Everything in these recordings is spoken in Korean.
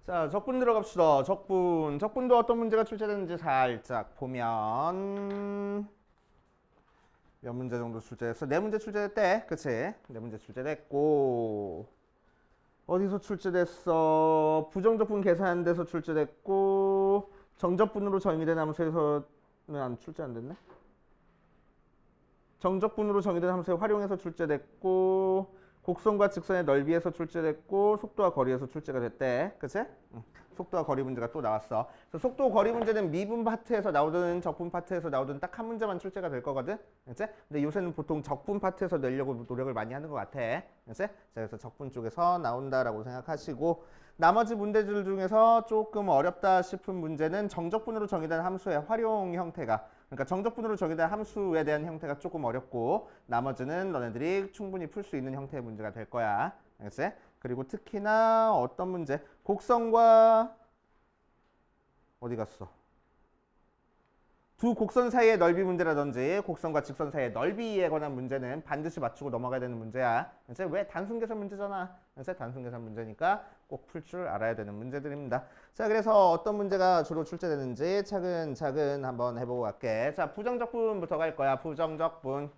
자, 적분 들어갑시다. 적분도 어떤 문제가 출제되는지 살짝 보면 몇 문제 정도 출제됐어? 네 문제 출제됐대. 그치? 네 문제 출제됐고 어디서 출제됐어? 부정적분 계산한 데서 출제됐고 정적분으로 정의된 함수에서는 안 출제 안 됐네? 정적분으로 정의된 함수의 활용에서 출제됐고 곡선과 직선의 넓이에서 출제됐고 속도와 거리에서 출제가 됐대. 그치? 응. 속도와 거리 문제가 또 나왔어. 그래서 속도 거리 문제는 미분 파트에서 나오든 적분 파트에서 나오든 딱 한 문제만 출제가 될 거거든. 그치? 근데 요새는 보통 적분 파트에서 내려고 노력을 많이 하는 것 같아. 그치? 자, 그래서 적분 쪽에서 나온다라고 생각하시고 나머지 문제들 중에서 조금 어렵다 싶은 문제는 정적분으로 정의된 함수의 활용 형태가 그러니까 정적분으로 정의된 함수에 대한 형태가 조금 어렵고 나머지는 너네들이 충분히 풀 수 있는 형태의 문제가 될 거야. 알겠지? 그리고 특히나 어떤 문제? 곡선과 어디 갔어? 두 곡선 사이의 넓이 문제라든지 곡선과 직선 사이의 넓이에 관한 문제는 반드시 맞추고 넘어가야 되는 문제야. 그래서 왜 단순 계산 문제잖아. 그래서 단순 계산 문제니까 꼭 풀 줄 알아야 되는 문제들입니다. 자, 그래서 어떤 문제가 주로 출제되는지 차근차근 한번 해보고 갈게. 자, 부정적분부터 갈 거야. 부정적분.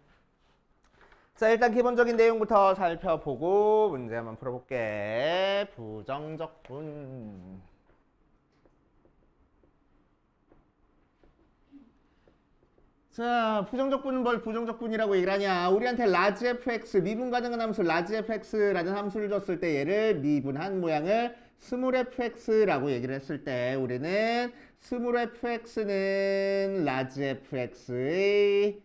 자, 일단 기본적인 내용부터 살펴보고 문제 한번 풀어볼게. 부정적분. 자, 부정적분은 뭘 부정적분이라고 얘기를 하냐. 우리한테 라지 fx, 미분 가능한 함수 라지 fx라는 함수를 줬을 때 얘를 미분한 모양을 스몰 fx라고 얘기를 했을 때 우리는 스몰 fx는 라지 fx의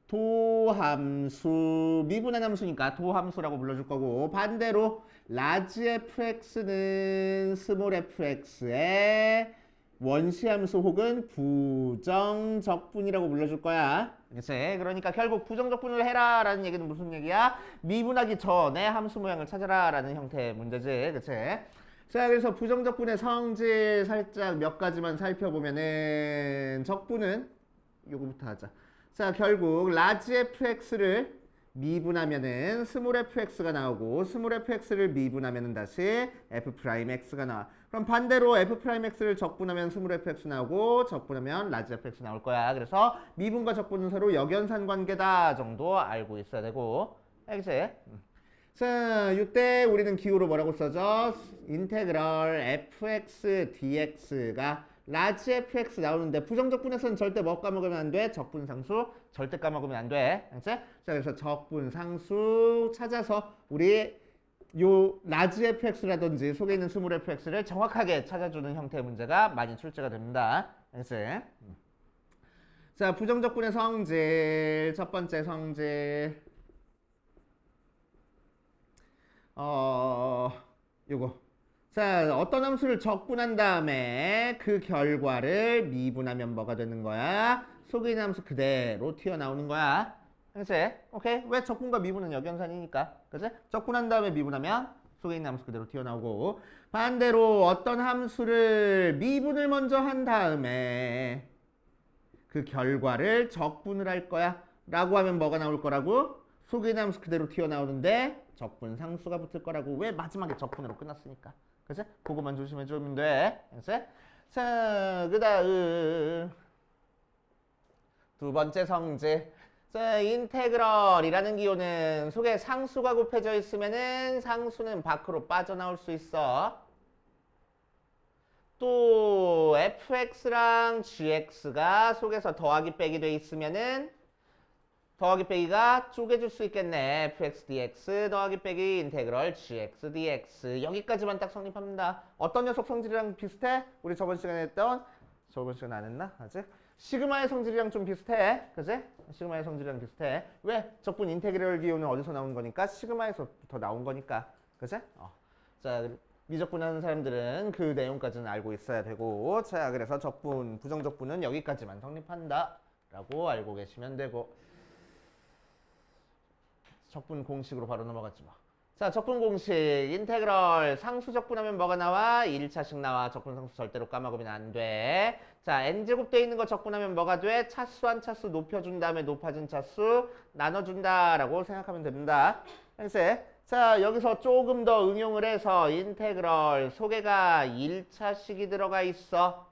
도함수, 미분한 함수니까 도함수라고 불러줄 거고 반대로 라지 fx는 스몰 fx의 원시함수 혹은 부정적분이라고 불러줄 거야. 그치? 그러니까 결국 부정적분을 해라 라는 얘기는 무슨 얘기야? 미분하기 전에 함수 모양을 찾아라 라는 형태의 문제지. 그치? 자, 그래서 부정적분의 성질 살짝 몇 가지만 살펴보면은 적분은 요거부터 하자. 자, 결국 라지 fx를 미분하면은 스몰 fx가 나오고 스몰 fx를 미분하면은 다시 f'x가 나와. 그럼 반대로 f'x를 적분하면 스몰 fx 나오고 적분하면 라지 fx 나올 거야. 그래서 미분과 적분은 서로 역연산 관계다 정도 알고 있어야 되고. 알겠지? 자, 이때 우리는 기호로 뭐라고 써줘? 인테그럴 fx dx가 라지 fx 나오는데 부정적분에서는 절대 뭐 까먹으면 안 돼? 적분상수 절대 까먹으면 안 돼. 알겠지? 자, 그래서 적분상수 찾아서 우리 요 라지 fx라든지 속에 있는 스몰 fx를 정확하게 찾아주는 형태의 문제가 많이 출제가 됩니다. 알겠지? 자, 부정적분의 성질 첫 번째 성질 요거. 자, 어떤 함수를 적분한 다음에 그 결과를 미분하면 뭐가 되는 거야? 속에 있는 함수 그대로 튀어나오는 거야. 그치? 오케이? 왜 적분과 미분은 역연산이니까. 그치? 적분한 다음에 미분하면 속에 있는 함수 그대로 튀어나오고 반대로 어떤 함수를 미분을 먼저 한 다음에 그 결과를 적분을 할 거야. 라고 하면 뭐가 나올 거라고? 속에 있는 함수 그대로 튀어나오는데 적분 상수가 붙을 거라고. 왜? 마지막에 적분으로 끝났으니까. 그치? 그거만 조심해 주면 돼. 그치? 자, 그 다음 두 번째 성질. 자, 인테그럴이라는 기호는 속에 상수가 곱해져 있으면은 상수는 밖으로 빠져나올 수 있어. 또 fx랑 gx가 속에서 더하기 빼기 돼 있으면은 더하기 빼기가 쪼개질 수 있겠네. fx dx 더하기 빼기 인테그럴 gx dx 여기까지만 딱 성립합니다. 어떤 녀석 성질이랑 비슷해? 우리 저번 시간에 했던 저번 시간에 안 했나? 아직? 시그마의 성질이랑 좀 비슷해. 그지? 시그마의 성질이랑 비슷해. 왜? 적분 인테그럴 기호는 어디서 나온 거니까? 시그마에서부터 나온 거니까. 그지? 자, 미적분하는 사람들은 그 내용까지는 알고 있어야 되고 자, 그래서 적분, 부정적분은 여기까지만 성립한다 라고 알고 계시면 되고 적분 공식으로 바로 넘어갔지 뭐. 자, 적분 공식 인테그럴 상수 적분하면 뭐가 나와? 1차식 나와. 적분 상수 절대로 까먹으면 안 돼. 자, n제곱 돼 있는 거 적분하면 뭐가 돼? 차수 한 차수 높여준 다음에 높아진 차수 나눠준다 라고 생각하면 됩니다. 알겠어요? 자, 여기서 조금 더 응용을 해서 인테그럴 소개가 1차식이 들어가 있어.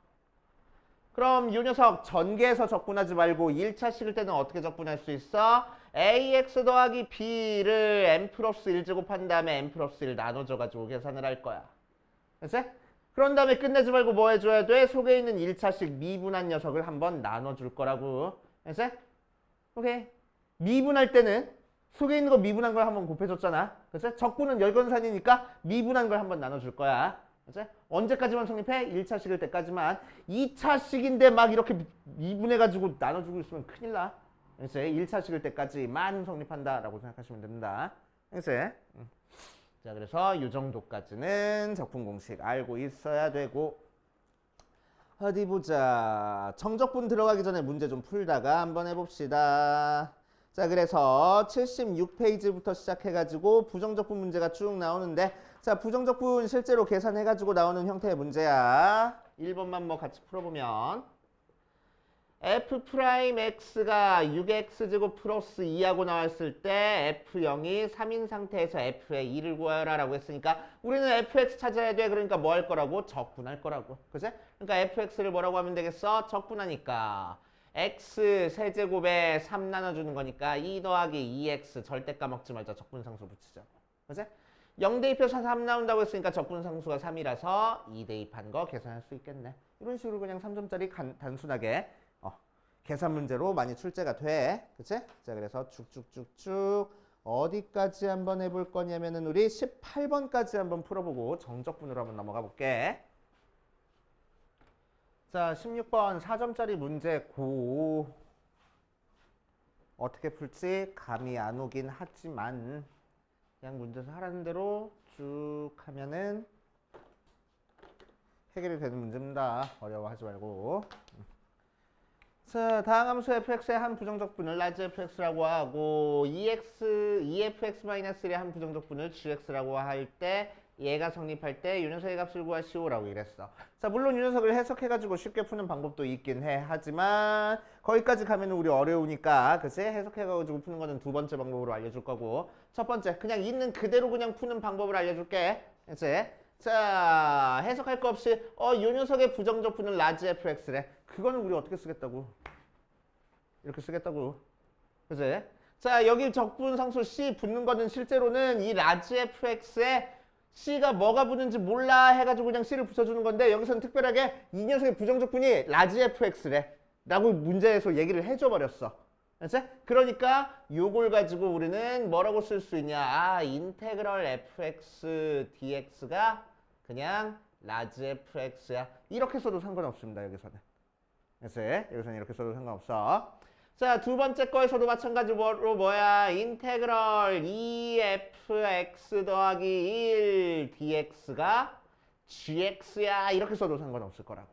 그럼 이 녀석 전개해서 적분하지 말고 1차식일 때는 어떻게 적분할 수 있어? ax 더하기 b를 n 플러스 1제곱 한 다음에 n 플러스 1 나눠줘가지고 계산을 할 거야. 그치? 그런 다음에 끝내지 말고 뭐 해줘야 돼? 속에 있는 1차식 미분한 녀석을 한번 나눠줄 거라고. 그치? 오케이. 미분할 때는 속에 있는 거 미분한 걸 한번 곱해줬잖아. 그치? 적분은 열건산이니까 미분한 걸 한번 나눠줄 거야. 그치? 언제까지만 성립해? 1차식일 때까지만. 2차식인데 막 이렇게 미분해가지고 나눠주고 있으면 큰일 나. 그치? 1차식일 때까지만 성립한다라고 생각하시면 됩니다. 그치? 자, 그래서 이 정도까지는 적분 공식 알고 있어야 되고. 어디 보자. 정적분 들어가기 전에 문제 좀 풀다가 한번 해봅시다. 자, 그래서 76페이지부터 시작해가지고 부정적분 문제가 쭉 나오는데, 자, 부정적분 실제로 계산해가지고 나오는 형태의 문제야. 1번만 뭐 같이 풀어보면 f'x가 6x제곱 플러스 2하고 나왔을 때 f0이 3인 상태에서 f의 2를 구하라 라고 했으니까 우리는 fx 찾아야 돼. 그러니까 뭐 할 거라고? 적분할 거라고. 그치? 그러니까 fx를 뭐라고 하면 되겠어? 적분하니까 x 세제곱에 3 나눠주는 거니까 2 더하기 2x 절대 까먹지 말자. 적분상수 붙이자. 그치? 0 대입해서 3 나온다고 했으니까 적분상수가 3이라서 2 대입한 거 계산할 수 있겠네. 이런 식으로 그냥 3점짜리 단순하게 계산 문제로 많이 출제가 돼. 그치? 자, 그래서 쭉쭉쭉쭉 어디까지 한번 해볼 거냐면은 우리 18번까지 한번 풀어보고 정적분으로 한번 넘어가 볼게. 자, 16번 4점짜리 문제 고. 어떻게 풀지 감이 안 오긴 하지만 그냥 문제에서 하라는 대로 쭉 하면은 해결이 되는 문제입니다. 어려워하지 말고. 자, 다음 함수 fx의 한 부정적분을 라지 fx라고 하고 2fx-1의 한 부정적분을 gx라고 할 때 얘가 성립할 때 이 녀석의 값을 구하시오라고 이랬어. 자, 물론 이 녀석을 해석해가지고 쉽게 푸는 방법도 있긴 해. 하지만 거기까지 가면 우리 어려우니까 그치? 해석해가지고 푸는 거는 두 번째 방법으로 알려줄 거고 첫 번째 그냥 있는 그대로 그냥 푸는 방법을 알려줄게. 그치? 자, 해석할 거 없이 이 녀석의 부정적분은 라지 fx래. 그거는 우리 어떻게 쓰겠다고? 이렇게 쓰겠다고. 그치? 자, 여기 적분 상수 C 붙는 거는 실제로는 이 라지 fx에 C가 뭐가 붙는지 몰라 해가지고 그냥 C를 붙여주는 건데 여기서는 특별하게 이 녀석의 부정적분이 라지 fx래 라고 문제에서 얘기를 해줘 버렸어. 그치? 그러니까 요걸 가지고 우리는 뭐라고 쓸 수 있냐? 인테그럴 fx dx가 그냥 라지 fx야. 이렇게 써도 상관없습니다. 여기서는. 그치? 여기서는 이렇게 써도 상관없어. 자, 두 번째 거에서도 마찬가지로 뭐야? 인테그럴 2fx 더하기 1 dx가 gx야. 이렇게 써도 상관없을 거라고.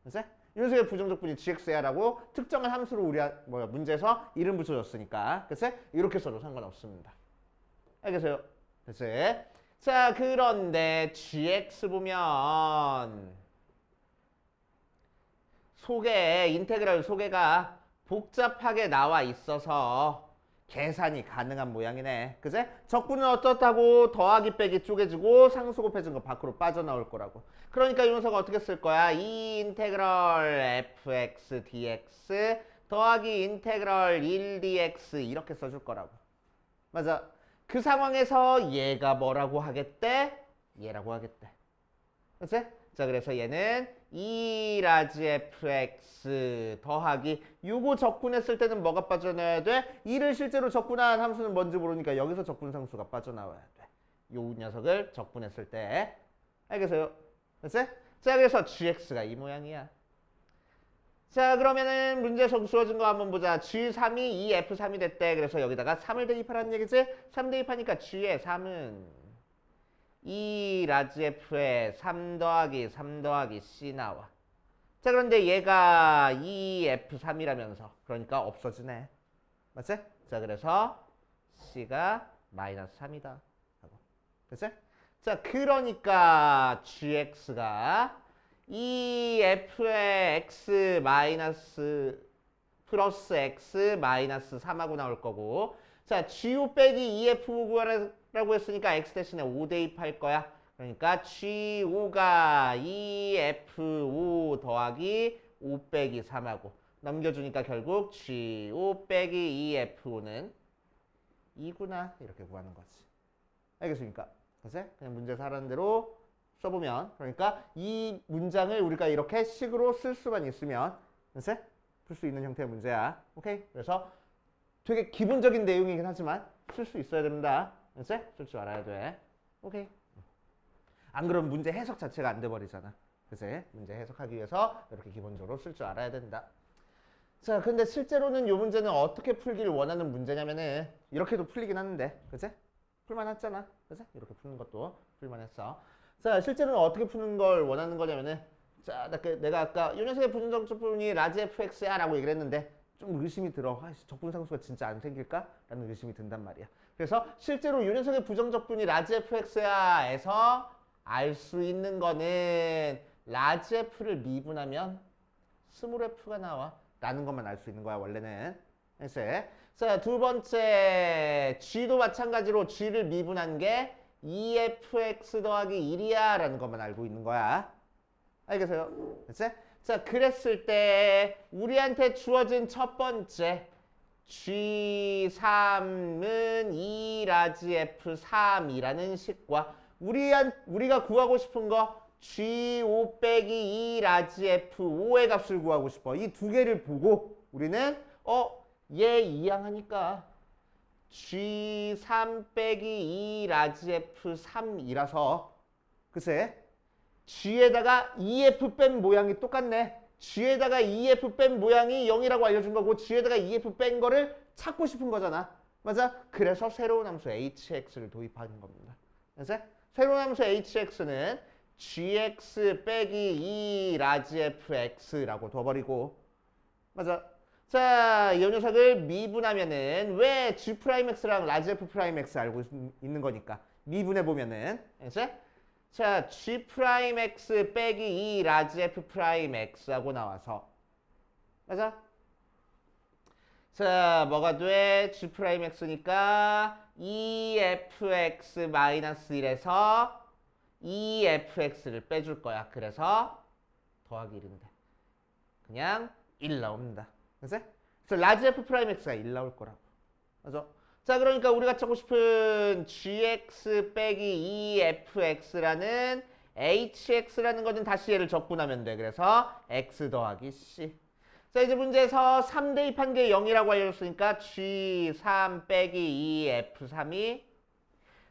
그치? 이 녀석의 부정적분이 gx야 라고 특정한 함수로 우리 문제에서 이름 붙여줬으니까. 그치? 이렇게 써도 상관없습니다. 알겠어요? 그치? 자, 그런데 gx 보면 인테그럴 소개가 복잡하게 나와 있어서 계산이 가능한 모양이네. 그제? 적분은 어떻다고 더하기 빼기 쪼개지고 상수 곱해진 거 밖으로 빠져나올 거라고. 그러니까 이 녀석은 어떻게 쓸 거야? 이 인테그럴 fx dx 더하기 인테그럴 1 dx 이렇게 써줄 거라고. 맞아. 그 상황에서 얘가 뭐라고 하겠대? 얘라고 하겠대. 그치? 자, 그래서 얘는 2 라지 fx 더하기 요거 적분했을 때는 뭐가 빠져나와야 돼? 2를 실제로 적분한 함수는 뭔지 모르니까 여기서 적분상수가 빠져나와야 돼. 요 녀석을 적분했을 때. 알겠어요? 그치? 자, 그래서 gx가 이 모양이야. 자, 그러면은 문제에서 주어진 거 한번 보자. g3이 2f3이 됐대. 그래서 여기다가 3을 대입하라는 얘기지? 3 대입하니까 g의 3은 2 라지 f에 3 더하기 C 나와. 자, 그런데 얘가 2f3이라면서 그러니까 없어지네. 맞지? 자, 그래서 C가 마이너스 3이다 하고. 그치? 자, 그러니까 gx가 2f의 x 마이너스 플러스 x 마이너스 3하고 나올 거고 자, GU 빼기 2F 구하라 라고 했으니까 x 대신에 5 대입할 거야. 그러니까 G5가 2F5 더하기 5 빼기 3하고 넘겨주니까 결국 G5 빼기 2F5는 2구나 이렇게 구하는 거지. 알겠습니까? 그래서 그냥 문제에서 하라는 대로 써보면 그러니까 이 문장을 우리가 이렇게 식으로 쓸 수만 있으면 그래서 풀 수 있는 형태의 문제야. 오케이? 그래서 되게 기본적인 내용이긴 하지만 쓸 수 있어야 됩니다. 그래서 쓸 줄 알아야 돼. 오케이? 안 그러면 문제 해석 자체가 안 돼 버리잖아. 그래서 문제 해석하기 위해서 이렇게 기본적으로 쓸 줄 알아야 된다. 자, 근데 실제로는 이 문제는 어떻게 풀기를 원하는 문제냐면은 이렇게도 풀리긴 하는데, 그치? 풀만했잖아, 그치? 이렇게 푸는 것도 풀만했어. 자, 실제로는 어떻게 푸는 걸 원하는 거냐면은, 자, 내가 아까 이 녀석의 부정적 적분이 라지 fx야 라고 얘기를 했는데 좀 의심이 들어. 아이씨, 적분상수가 진짜 안 생길까? 라는 의심이 든단 말이야. 그래서 실제로 이 녀석의 부정적분이 라지 fx야 에서 알 수 있는 거는 라지 f를 미분하면 스몰 f가 나와 라는 것만 알 수 있는 거야 원래는. 그래서 자, 두 번째 g도 마찬가지로 g를 미분한 게 2fx 더하기 1이야 라는 것만 알고 있는 거야. 알겠어요? 그치? 자, 그랬을 때 우리한테 주어진 첫 번째 G3은 2 라지 F3이라는 식과 우리가 구하고 싶은 거 G5 빼기 2 라지 F5의 값을 구하고 싶어. 이 두 개를 보고 우리는 얘 이항하니까 G3 빼기 2 라지 F3이라서 글쎄 G에다가 EF 뺀 모양이 똑같네. G에다가 EF 뺀 모양이 0이라고 알려준 거고 G에다가 EF 뺀 거를 찾고 싶은 거잖아. 맞아? 그래서 새로운 함수 HX를 도입하는 겁니다. 그래서 새로운 함수 HX는 GX 빼기 2 라지 FX라고 둬버리고 맞아? 자, 이 녀석을 미분하면은 왜 G'X랑 라지 F'X 알고 있는 거니까 미분해보면은 그래서 자, G'X 빼기 2 라지 F'X하고 나와서 맞아? 자, 뭐가 돼? G'X니까 2fx 마이너스 1에서 2fx를 빼줄 거야. 그래서 더하기 1인데 그냥 1 나옵니다. 그래서 라지 F'X가 1 나올 거라고. 맞아? 자, 그러니까 우리가 찾고 싶은 gx 빼기 2fx라는 hx라는 거는 다시 얘를 적분하면 돼. 그래서 x 더하기 c. 자, 이제 문제에서 3 대입한 게 0이라고 알려줬으니까 g3 빼기 2f3이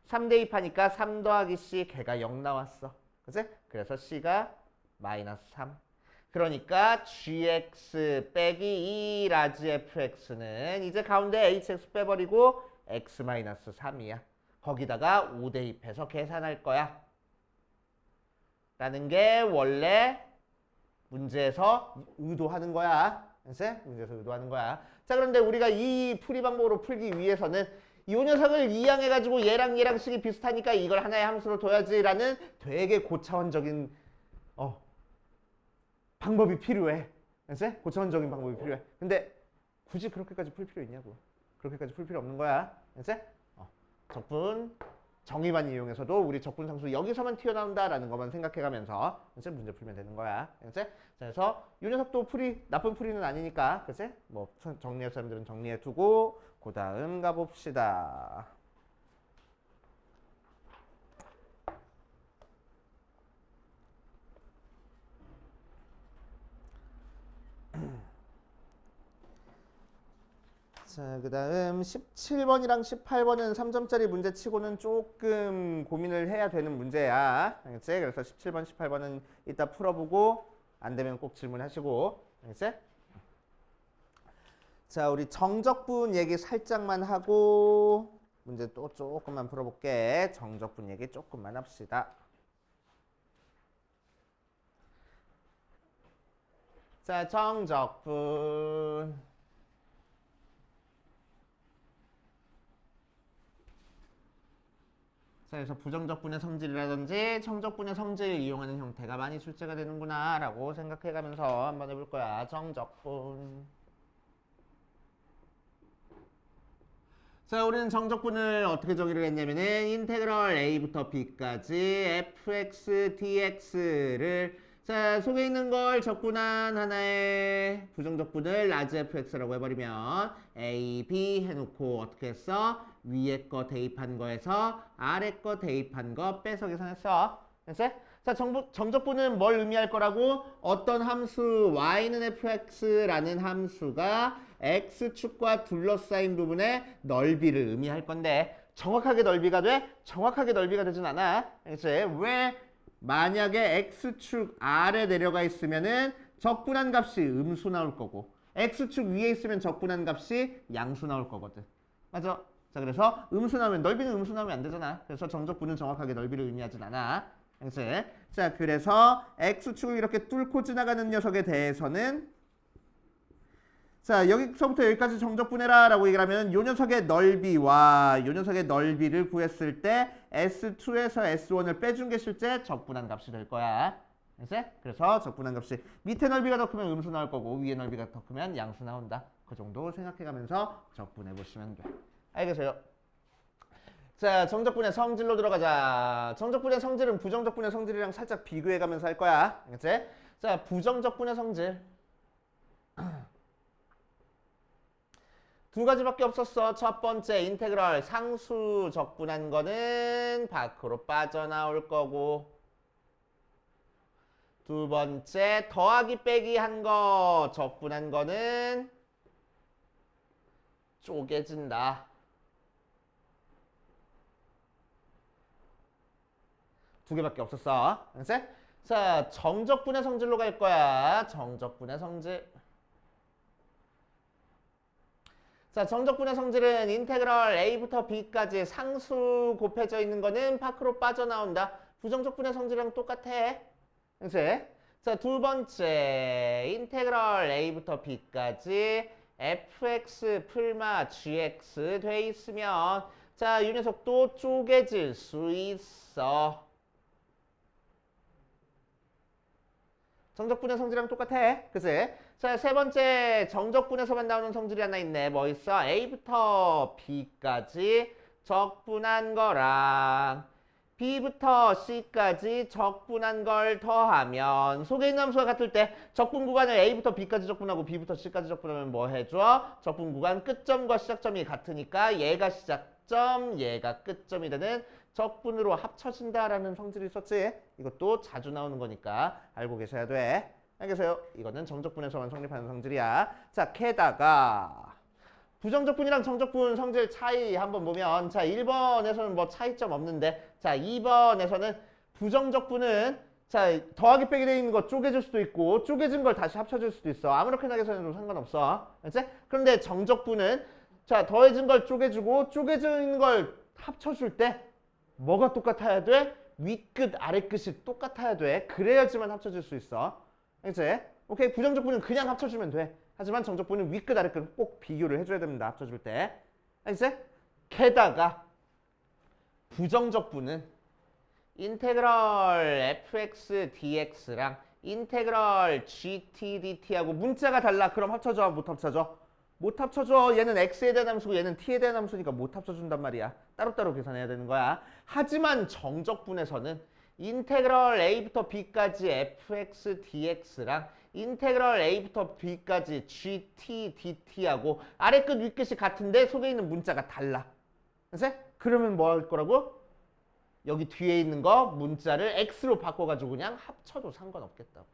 3 대입하니까 3 더하기 c 걔가 0 나왔어. 그치? 그래서 c가 마이너스 3. 그러니까 gx 빼기 2 라지 fx는 이제 가운데 hx 빼버리고 x 마이너스 3이야. 거기다가 5 대입해서 계산할 거야. 라는 게 원래 문제에서 의도하는 거야. 그래서 문제에서 의도하는 거야. 자, 그런데 우리가 이 풀이 방법으로 풀기 위해서는 이 녀석을 이항해가지고 얘랑 식이 비슷하니까 이걸 하나의 함수로 둬야지라는 되게 고차원적인 방법이 필요해. 알았어? 고차원적인 방법이 필요해. 근데 굳이 그렇게까지 풀 필요 있냐고. 그렇게까지 풀 필요 없는 거야. 알았어? 적분 정의만 이용해서도 우리 적분 상수 여기서만 튀어나온다라는 것만 생각해가면서 알았어? 문제 풀면 되는 거야. 알았어? 그래서 이 녀석도 나쁜 풀이는 아니니까, 그치? 뭐 정리할 사람들은 정리해두고 그 다음 가봅시다. 자, 그 다음 17번이랑 18번은 3점짜리 문제 치고는 조금 고민을 해야 되는 문제야. 알겠지? 그래서 17번, 18번은 이따 풀어보고 안 되면 꼭 질문하시고. 알겠지? 자, 우리 정적분 얘기 살짝만 하고 문제 또 조금만 풀어볼게. 정적분 얘기 조금만 합시다. 자, 정적분. 그래서 부정적분의 성질이라든지 정적분의 성질을 이용하는 형태가 많이 출제가 되는구나 라고 생각해가면서 한번 해볼 거야. 정적분. 자, 우리는 정적분을 어떻게 정의를 했냐면은 인테그럴 a부터 b까지 fx dx를 자, 속에 있는 걸 적분한 하나의 부정적분을 라지 fx라고 해버리면 a, b 해놓고 어떻게 했어? 위에 거 대입한 거에서 아래 거 대입한 거 빼서 계산했어. 됐어? 자, 정적분은 뭘 의미할 거라고? 어떤 함수 y는 fx라는 함수가 x축과 둘러싸인 부분의 넓이를 의미할 건데 정확하게 넓이가 돼? 정확하게 넓이가 되진 않아. 그치? 왜? 만약에 x축 아래 내려가 있으면은 적분한 값이 음수 나올 거고 x축 위에 있으면 적분한 값이 양수 나올 거거든. 맞아? 자, 그래서 음수 나오면 넓이는 음수 나오면 안 되잖아. 그래서 정적분은 정확하게 넓이를 의미하진 않아. 그치? 자, 그래서 x축을 이렇게 뚫고 지나가는 녀석에 대해서는 자, 여기서부터 여기까지 정적분해라 라고 얘기를 하면 요 녀석의 넓이와 요 녀석의 넓이를 구했을 때 S2에서 S1을 빼준 게 실제 적분한 값이 될 거야. 그래서 적분한 값이 밑에 넓이가 더 크면 음수 나올 거고 위에 넓이가 더 크면 양수 나온다. 그 정도 생각해가면서 적분해 보시면 돼. 알겠어요? 자, 정적분의 성질로 들어가자. 정적분의 성질은 부정적분의 성질이랑 살짝 비교해가면서 할 거야. 알겠지? 자, 부정적분의 성질. 두 가지밖에 없었어. 첫 번째 인테그럴 상수 적분한 거는 밖으로 빠져나올 거고 두 번째 더하기 빼기 한 거 적분한 거는 쪼개진다. 두 개밖에 없었어. 알았지? 자, 정적분의 성질로 갈 거야. 정적분의 성질. 자, 정적분의 성질은 인테그럴 a부터 b까지 상수 곱해져 있는 거는 밖으로 빠져나온다. 부정적분의 성질이랑 똑같아. 그치? 자, 두 번째 인테그럴 a부터 b까지 fx 풀마 gx 돼 있으면 자, 이 녀석도 쪼개질 수 있어. 정적분의 성질이랑 똑같아. 그치? 자, 세 번째 정적분에서만 나오는 성질이 하나 있네. 뭐 있어? a부터 b까지 적분한 거랑 b부터 c까지 적분한 걸 더하면 속에 있는 함수가 같을 때 적분 구간을 a부터 b까지 적분하고 b부터 c까지 적분하면 뭐 해줘? 적분 구간 끝점과 시작점이 같으니까 얘가 시작점, 얘가 끝점이 되는 적분으로 합쳐진다라는 성질이 있었지. 이것도 자주 나오는 거니까 알고 계셔야 돼. 알겠어요? 이거는 정적분에서만 성립하는 성질이야. 자, 게다가 부정적분이랑 정적분 성질 차이 한번 보면 자, 1번에서는 뭐 차이점 없는데 자, 2번에서는 부정적분은 자, 더하기 빼기 되어 있는 거 쪼개질 수도 있고 쪼개진 걸 다시 합쳐줄 수도 있어. 아무렇게나 해서는 상관없어. 알지? 그런데 정적분은 자, 더해진 걸 쪼개주고 쪼개진 걸 합쳐줄 때 뭐가 똑같아야 돼? 윗끝 아래끝이 똑같아야 돼. 그래야지만 합쳐질 수 있어. 알겠지? 오케이. 부정적분은 그냥 합쳐주면 돼. 하지만 정적분은 윗끝 아래끝 꼭 비교를 해줘야 됩니다. 합쳐줄 때. 알겠지? 게다가 부정적분은 인테그럴 fx dx랑 인테그럴 gt dt하고 문자가 달라. 그럼 합쳐줘? 못 합쳐줘? 못 합쳐줘. 얘는 x에 대한 함수고 얘는 t에 대한 함수니까 못 합쳐준단 말이야. 따로따로 계산해야 되는 거야. 하지만 정적분에서는 인테그럴 a부터 b까지 fx dx랑 인테그럴 a부터 b까지 gt dt하고 아래 끝 윗 끝이 같은데 속에 있는 문자가 달라. 그래서 그러면 뭐 할 거라고? 여기 뒤에 있는 거 문자를 x로 바꿔가지고 그냥 합쳐도 상관없겠다고.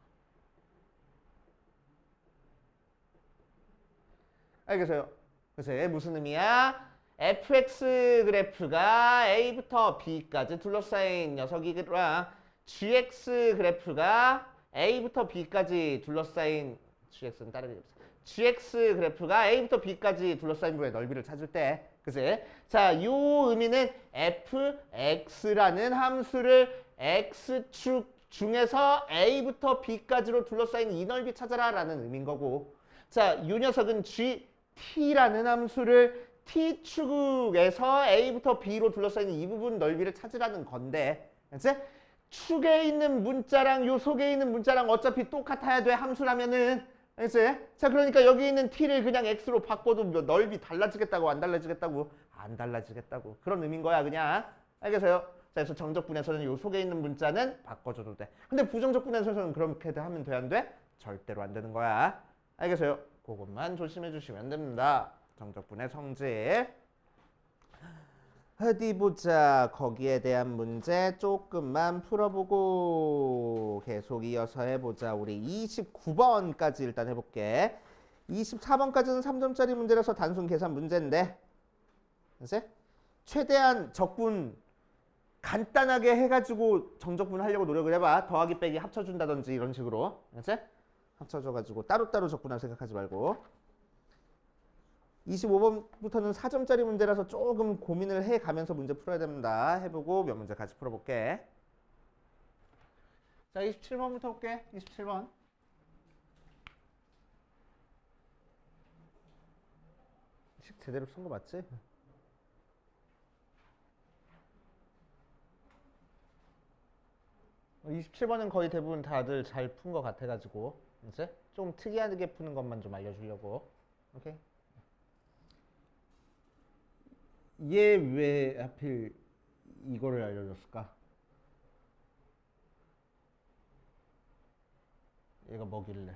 알겠어요? 그래서 무슨 의미야? fx 그래프가 a부터 b까지 둘러싸인 녀석이랑 gx 그래프가 a부터 b까지 둘러싸인 gx는 다른 얘기입니다. gx 그래프가 a부터 b까지 둘러싸인 부분의 넓이를 찾을 때 그치? 자, 요 의미는 fx라는 함수를 x축 중에서 a부터 b까지로 둘러싸인 이 넓이 찾아라 라는 의미인 거고 자, 요 녀석은 gt라는 함수를 t축에서 a부터 b로 둘러싸인 이 부분 넓이를 찾으라는 건데 그치? 축에 있는 문자랑 요 속에 있는 문자랑 어차피 똑같아야 돼 함수라면은 알겠지? 자, 그러니까 여기 있는 t를 그냥 x로 바꿔도 넓이 달라지겠다고 안 달라지겠다고? 안 달라지겠다고. 그런 의미인 거야, 그냥. 알겠어요? 자, 그래서 정적분에서는 요 속에 있는 문자는 바꿔줘도 돼. 근데 부정적분에서는 그렇게 하면 돼, 안 돼? 절대로 안 되는 거야. 알겠어요? 그것만 조심해 주시면 됩니다. 정적분의 성질. 어디 보자. 거기에 대한 문제 조금만 풀어보고 계속 이어서 해보자. 우리 29번까지 일단 해볼게. 24번까지는 3점짜리 문제라서 단순 계산 문제인데 이제 최대한 적분 간단하게 해가지고 정적분 하려고 노력을 해봐. 더하기 빼기 합쳐준다든지 이런 식으로. 이제 합쳐줘가지고 따로따로 적분할 생각하지 말고. 25번부터는 4점짜리 문제라서 조금 고민을 해가면서 문제 풀어야 됩니다. 해보고 몇 문제 같이 풀어볼게. 자, 27번부터 볼게. 27번. 식 제대로 쓴 거 맞지? 27번은 거의 대부분 다들 잘 푼 거 같아가지고 이제 좀 특이하게 푸는 것만 좀 알려주려고. 오케이? 얘 왜 하필 이거를 알려줬을까? 얘가 뭐길래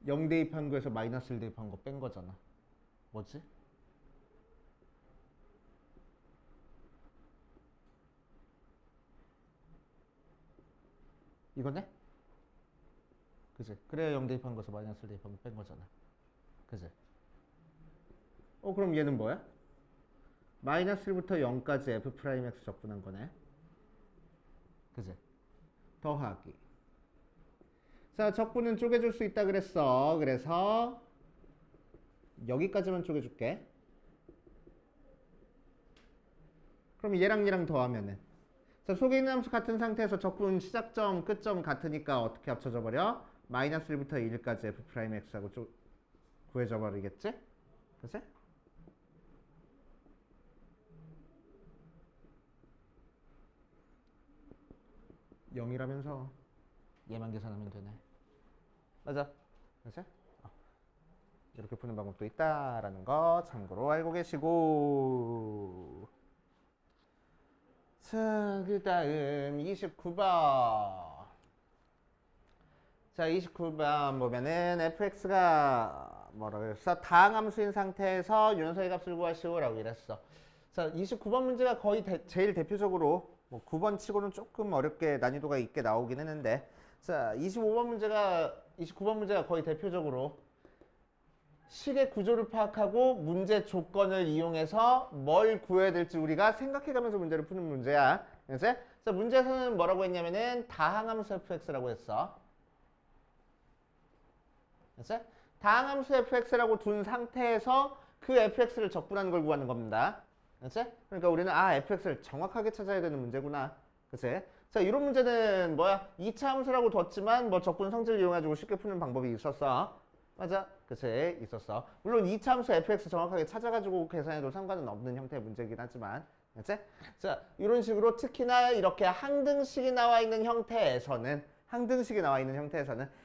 0 대입한 거에서 마이너스 1 대입한 거 뺀 거잖아. 뭐지? 이거네? 그지? 그래야 0 대입한 거에서 마이너스 1 대입한 거 뺀 거잖아. 그지? 그럼 얘는 뭐야? 마이너스 1부터 0까지 f'x 적분한 거네. 그지? 더하기. 자, 적분은 쪼개줄 수 있다 그랬어. 그래서 여기까지만 쪼개줄게. 그럼 얘랑 얘랑 더하면은 자, 속에 있는 함수 같은 상태에서 적분 시작점, 끝점 같으니까 어떻게 합쳐져 버려? 마이너스 1부터 1까지 f'x하고 구해져 버리겠지? 그치? 0이라면서 얘만 계산하면 되네. 맞아. 그치? 이렇게 푸는 방법도 있다라는 거 참고로 알고 계시고. 자, 그 다음 29번. 자, 29번 보면은 fx가 뭐라 그랬어? 다항함수인 상태에서 유연석의 값을 구하시오 라고 이랬어. 자, 29번 문제가 거의 제일 대표적으로 뭐 9번 치고는 조금 어렵게 난이도가 있게 나오긴 했는데, 자, 29번 문제가 거의 대표적으로 식의 구조를 파악하고 문제 조건을 이용해서 뭘 구해야 될지 우리가 생각해가면서 문제를 푸는 문제야. 그치? 자, 문제에서는 뭐라고 했냐면은 다항함수 fx라고 했어. 그치? 다항함수 fx라고 둔 상태에서 그 fx를 적분하는 걸 구하는 겁니다. 그치? 그러니까 우리는 fx를 정확하게 찾아야 되는 문제구나. 그치? 자, 이런 문제는 뭐야? 2차 함수라고 뒀지만 뭐 적분 성질을 이용해가지고 쉽게 푸는 방법이 있었어. 맞아? 그치? 있었어. 물론 2차 함수 fx 정확하게 찾아가지고 계산해도 상관은 없는 형태의 문제이긴 하지만, 그치? 자, 이런 식으로 특히나 이렇게 항등식이 나와 있는 형태에서는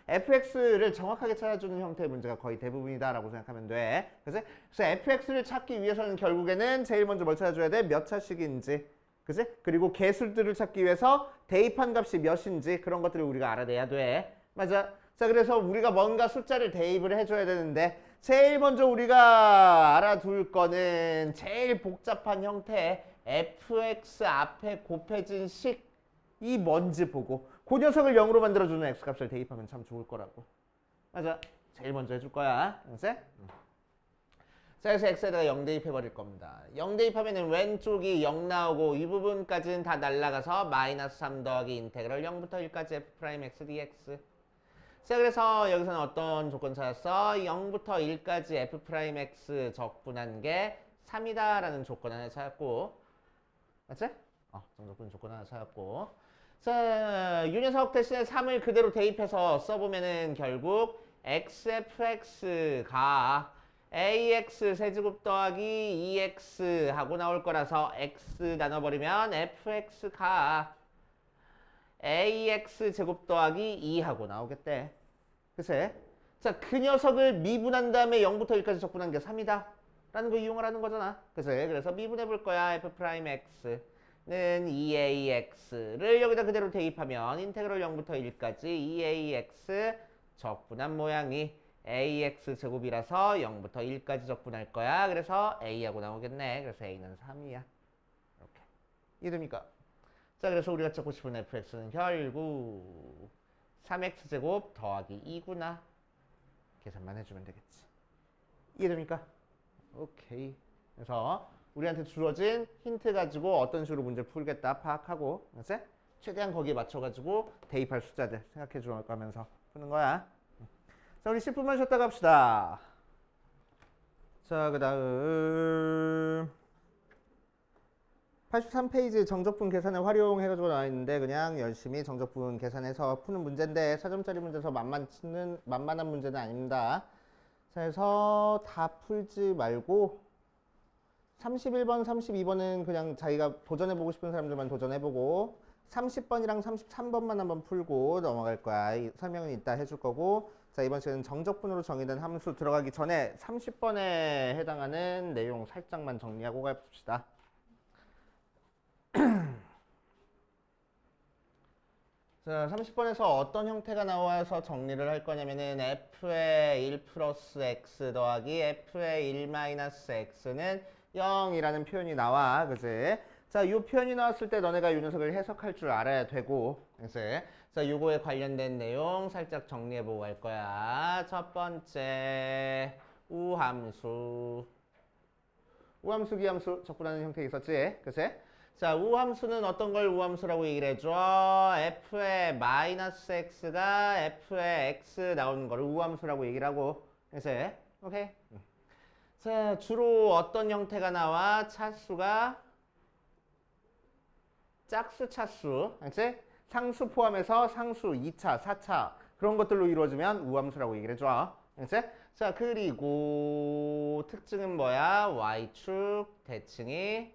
fx를 정확하게 찾아주는 형태의 문제가 거의 대부분이다라고 생각하면 돼. 그치? 그래서 fx를 찾기 위해서는 결국에는 제일 먼저 뭘 찾아줘야 돼? 몇 차식인지. 그치? 그리고 개수들을 찾기 위해서 대입한 값이 몇인지 그런 것들을 우리가 알아내야 돼. 맞아? 자, 그래서 우리가 뭔가 숫자를 대입을 해줘야 되는데 제일 먼저 우리가 알아둘 거는 제일 복잡한 형태의 fx 앞에 곱해진 식이 뭔지 보고 그 녀석을 0으로 만들어주는 x값을 대입하면 참 좋을 거라고. 맞아. 제일 먼저 해줄 거야. 알았지? 자, 그래서 x에다가 0 대입해버릴 겁니다. 0 대입하면은 왼쪽이 0 나오고 이 부분까지는 다 날라가서 마이너스 3 더하기 인테그럴 0부터 1까지 f'x dx. 자, 그래서 여기서는 어떤 조건 찾았어? 0부터 1까지 f'x 적분한 게 3이다 라는 조건 하나 찾았고, 맞지? 정적분 조건 하나 찾았고. 자, 유연석 대신에 3을 그대로 대입해서 써보면은 결국 xfx가 ax 세제곱 더하기 2x 하고 나올 거라서 x 나눠버리면 fx가 ax 제곱 더하기 2 하고 나오겠대. 그치? 자, 그 녀석을 미분한 다음에 0부터 1까지 적분한 게 3이다. 라는 거 이용하라는 거잖아. 그래서 미분해 볼 거야. f'x는 2ax를 여기다 그대로 대입하면 인테그럴 0부터 1까지 2ax 적분한 모양이 ax 제곱이라서 0부터 1까지 적분할 거야. 그래서 a하고 나오겠네. 그래서 a는 3이야. 이렇게. 이해됩니까? 자, 그래서 우리가 찾고 싶은 fx는 결국 3x 제곱 더하기 2구나. 계산만 해주면 되겠지. 이해됩니까? 오케이. 그래서 우리한테 주어진 힌트 가지고 어떤 식으로 문제를 풀겠다 파악하고, 그치? 최대한 거기에 맞춰가지고 대입할 숫자들 생각해 주면서 푸는 거야. 자, 우리 10분만 쉬었다 갑시다. 자, 그 다음 83페이지 정적분 계산을 활용해가지고 나와 있는데 그냥 열심히 정적분 계산해서 푸는 문제인데 4점짜리 문제에서 만만한 문제는 아닙니다. 자, 그래서 다 풀지 말고 31번, 32번은 그냥 자기가 도전해보고 싶은 사람들만 도전해보고 30번이랑 33번만 한번 풀고 넘어갈 거야. 이 설명은 이따 해줄 거고. 자, 이번 시간은 정적분으로 정의된 함수 들어가기 전에 30번에 해당하는 내용 살짝만 정리하고 가봅시다. 자, 30번에서 어떤 형태가 나와서 정리를 할 거냐면은 f의 1 플러스 x 더하기 f의 1 마이너스 x는 0이라는 표현이 나와. 그치? 자, 이 표현이 나왔을 때 너네가 이 녀석을 해석할 줄 알아야 되고. 그치? 자, 요거에 관련된 내용 살짝 정리해보고 갈 거야. 첫 번째, 우함수. 우함수, 기함수 적분하는 형태 있었지? 그치? 자, 우함수는 어떤 걸 우함수라고 얘기를 해줘? f의 마이너스 x가 f의 x 나오는 거를 우함수라고 얘기를 하고. 그치? 오케이? 자, 주로 어떤 형태가 나와? 차수가 짝수, 차수. 그치? 상수 포함해서 상수, 2차, 4차 그런 것들로 이루어지면 우함수라고 얘기를 해줘. 그치? 자, 그리고 특징은 뭐야? y축 대칭이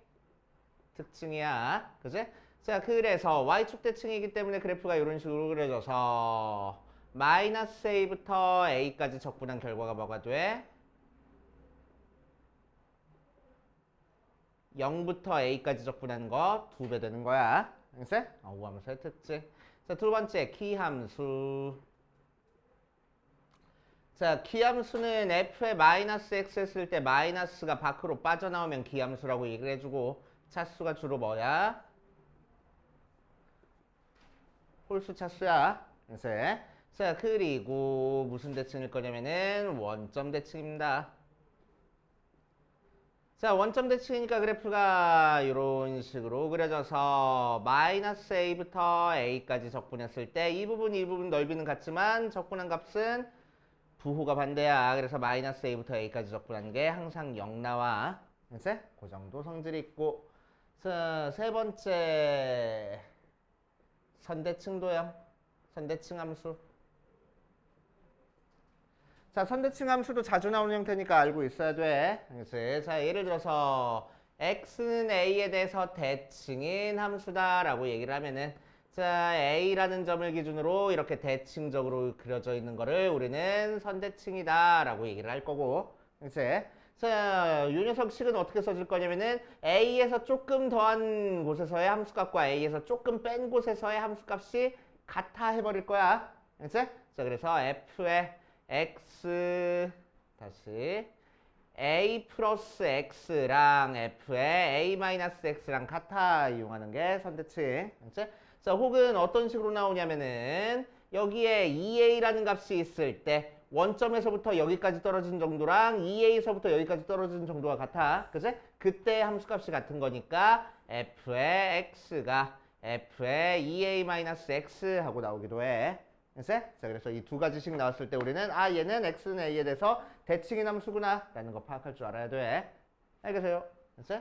특징이야. 그치? 자, 그래서 y축 대칭이기 때문에 그래프가 이런 식으로 그려져서 마이너스 a부터 a까지 적분한 결과가 뭐가 돼? 0부터 a까지 적분하는 거 2배 되는 거야. 그치? 우함수의 특징. 자, 두 번째 기함수. 자, 기함수는 f의 마이너스 x 했을 때 마이너스가 밖으로 빠져나오면 기함수라고 얘기를 해주고, 차수가 주로 뭐야? 홀수 차수야. 그치? 자, 그리고 무슨 대칭일 거냐면은 원점 대칭입니다. 자, 원점 대칭이니까 그래프가 이런 식으로 그려져서 마이너스 a부터 a까지 적분했을 때 이 부분 넓이는 같지만 적분한 값은 부호가 반대야. 그래서 마이너스 a부터 a까지 적분한 게 항상 0 나와. 그치? 그 정도 성질이 있고. 자, 세 번째 선대칭 도형, 선대칭 함수. 자, 선대칭 함수도 자주 나오는 형태니까 알고 있어야 돼. 그치? 자, 예를 들어서 x는 a에 대해서 대칭인 함수다라고 얘기를 하면은, 자, a라는 점을 기준으로 이렇게 대칭적으로 그려져 있는 거를 우리는 선대칭이다라고 얘기를 할 거고. 그치? 자, 요 녀석식은 어떻게 써줄 거냐면은 a에서 조금 더한 곳에서의 함수값과 a에서 조금 뺀 곳에서의 함수값이 같아 해버릴 거야. 그치? 자, 그래서 f의 x 다시 a 플러스 x랑 f의 a 마이너스 x랑 같아 이용하는 게 선대칭. 그치? 자, 혹은 어떤 식으로 나오냐면은 여기에 2a라는 값이 있을 때 원점에서부터 여기까지 떨어진 정도랑 2a에서부터 여기까지 떨어진 정도가 같아. 그치? 그때 함수값이 같은 거니까 f의 x가 f의 2a-x 하고 나오기도 해. 그치? 자, 그래서 이 두 가지씩 나왔을 때 우리는 얘는 x는 a에 대해서 대칭인 함수구나 라는 거 파악할 줄 알아야 돼. 알겠어요? 그치?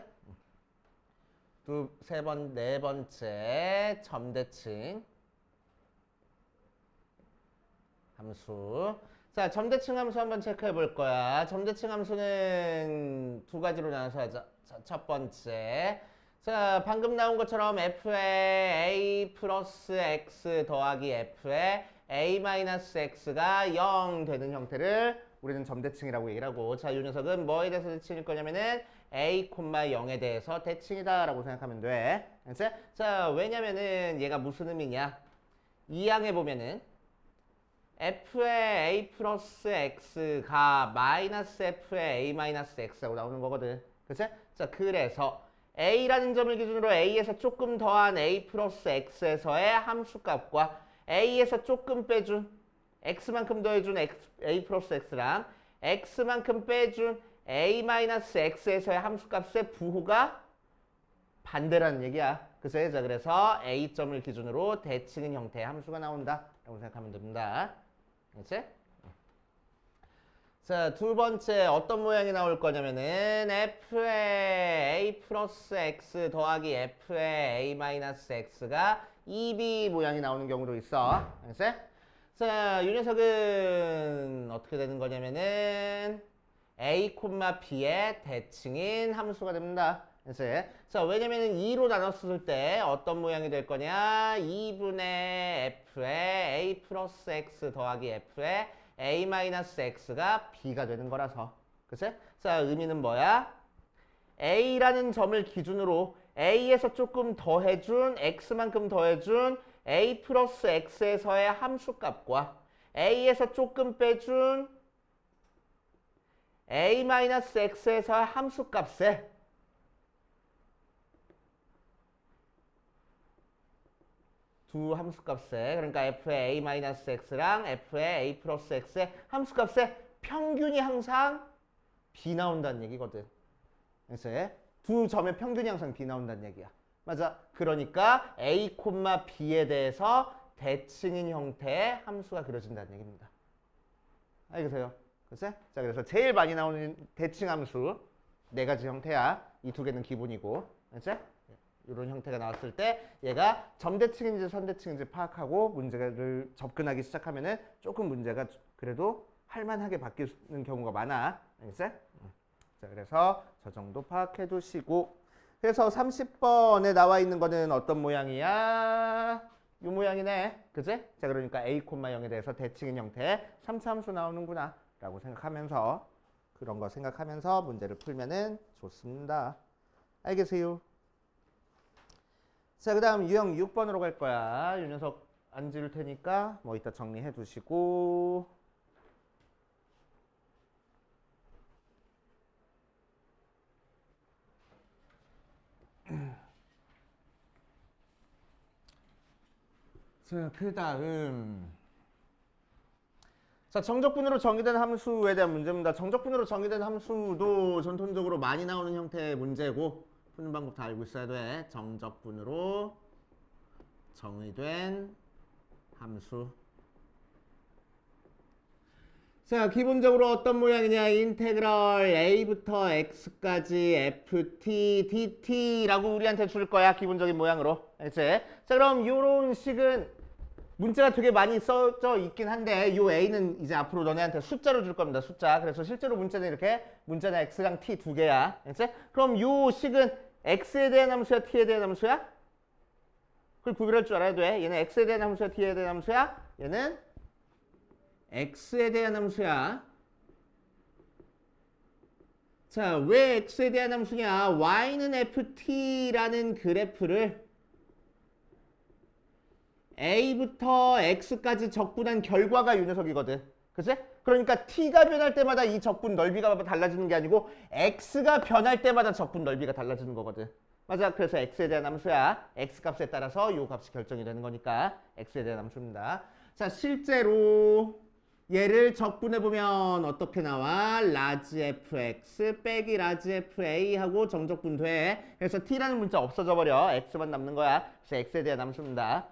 네 번째 점대칭 함수. 자, 점대칭 함수 한번 체크해 볼 거야. 점대칭 함수는 두 가지로 나눠서 하자. 자, 첫 번째. 자, 방금 나온 것처럼 f의 a 플러스 x 더하기 f의 a 마이너스 x가 0 되는 형태를 우리는 점대칭이라고 얘기를 하고, 자, 이 녀석은 뭐에 대해서 대칭일 거냐면은 a, 0에 대해서 대칭이다 라고 생각하면 돼. 알았지? 자, 왜냐면은 얘가 무슨 의미냐? 이 항에 보면은 f의 a 플러스 x가 마이너스 f의 a 마이너스 x라고 나오는 거거든. 그치? 자, 그래서 a라는 점을 기준으로 a에서 조금 더한 a 플러스 x에서의 함수값과 a에서 조금 빼준 x만큼 더해준 a 플러스 x랑 x만큼 빼준 a 마이너스 x에서의 함수값의 부호가 반대라는 얘기야. 그치? 자, 그래서 a점을 기준으로 대칭인 형태의 함수가 나온다 라고 생각하면 됩니다. 그치? 자, 두 번째 어떤 모양이 나올 거냐면은 f의 a 플러스 x 더하기 f의 a 마이너스 x가 2b 모양이 나오는 경우도 있어. 알겠어? 자, 이 녀석은 어떻게 되는 거냐면은 a, b의 대칭인 함수가 됩니다. 알겠어? 자, 왜냐면은 2로 나눴을 때 어떤 모양이 될 거냐? 2분의 f의 a 플러스 x 더하기 f의 a 마이너스 x가 b가 되는 거라서. 그치? 자, 의미는 뭐야? a라는 점을 기준으로 a에서 조금 더해준 x만큼 더해준 a 플러스 x에서의 함수값과 a에서 조금 빼준 a 마이너스 x에서의 함수값에 두 함수값에, 그러니까 f의 a 마이너스 x랑 f의 a 플러스 x의 함수값의 평균이 항상 b 나온다는 얘기거든. 그래서 두 점의 평균이 항상 b 나온다는 얘기야. 맞아. 그러니까 a, b에 대해서 대칭인 형태의 함수가 그려진다는 얘기입니다. 알겠어요? 그치? 자, 그래서 제일 많이 나오는 대칭 함수 네 가지 형태야. 이 두 개는 기본이고, 그치? 이런 형태가 나왔을 때 얘가 점대칭인지 선대칭인지 파악하고 문제를 접근하기 시작하면은 조금 문제가 그래도 할만하게 바뀌는 경우가 많아. 알겠어? 자, 그래서 저 정도 파악해 두시고, 그래서 30번에 나와 있는 거는 어떤 모양이야? 이 모양이네. 그치? 자, 그러니까 a, 0에 대해서 대칭인 형태의 3차 함수 나오는구나 라고 생각하면서, 그런 거 생각하면서 문제를 풀면은 좋습니다. 알겠어요? 자, 그 다음 유형 6번으로 갈 거야. 이 녀석 안 지울 테니까 뭐 이따 정리해 두시고. 자, 그 다음. 자, 정적분으로 정의된 함수에 대한 문제입니다. 정적분으로 정의된 함수도 전통적으로 많이 나오는 형태의 문제고, 푸는 방법 다 알고 있어야 돼. 정적분으로 정의된 함수. 자, 기본적으로 어떤 모양이냐? 인테그럴 a부터 x까지 ft dt라고 우리한테 줄 거야. 기본적인 모양으로. 알겠지? 자, 그럼 요런 식은 문자가 되게 많이 써져 있긴 한데, 요 a는 이제 앞으로 너네한테 숫자로 줄 겁니다. 숫자. 그래서 실제로 문자는 이렇게 문자는 x랑 t 두 개야. 알겠지? 그럼 요 식은 x에 대한 함수야, t에 대한 함수야? 그걸 구별할 줄 알아야 돼. 얘는 x에 대한 함수야, t에 대한 함수야? 얘는 x에 대한 함수야. 자, 왜 x에 대한 함수냐? y는 ft라는 그래프를 a부터 x까지 적분한 결과가 이 녀석이거든. 그치? 그러니까 t가 변할 때마다 이 적분 넓이가 달라지는 게 아니고 x가 변할 때마다 적분 넓이가 달라지는 거거든. 맞아. 그래서 x에 대한 함수야. x 값에 따라서 이 값이 결정이 되는 거니까 x에 대한 함수입니다. 자, 실제로 얘를 적분해보면 어떻게 나와? 라지 fx 빼기 라지 fa 하고 정적분 돼. 그래서 t라는 문자 없어져 버려. x만 남는 거야. 그래서 x에 대한 함수입니다.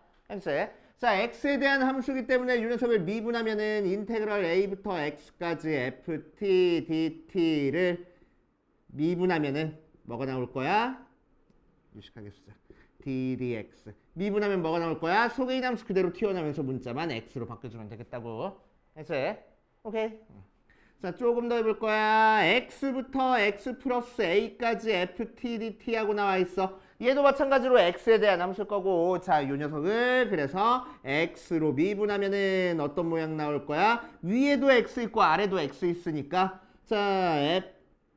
자, x에 대한 함수이기 때문에 이 녀석을 미분하면은 인테그럴 a부터 x까지 ft dt를 미분하면은 뭐가 나올 거야? 유식하게 쓰자. ddx. 미분하면 뭐가 나올 거야? 속에 있는 함수 그대로 튀어나오면서 문자만 x로 바꿔주면 되겠다고. 했어요? 오케이. 자, 조금 더 해볼 거야. x부터 x 플러스 a까지 ft dt 하고 나와 있어. 얘도 마찬가지로 x에 대한 함수일 거고 자, 이 녀석을 그래서 x로 미분하면은 어떤 모양 나올 거야? 위에도 x 있고 아래도 x 있으니까 자,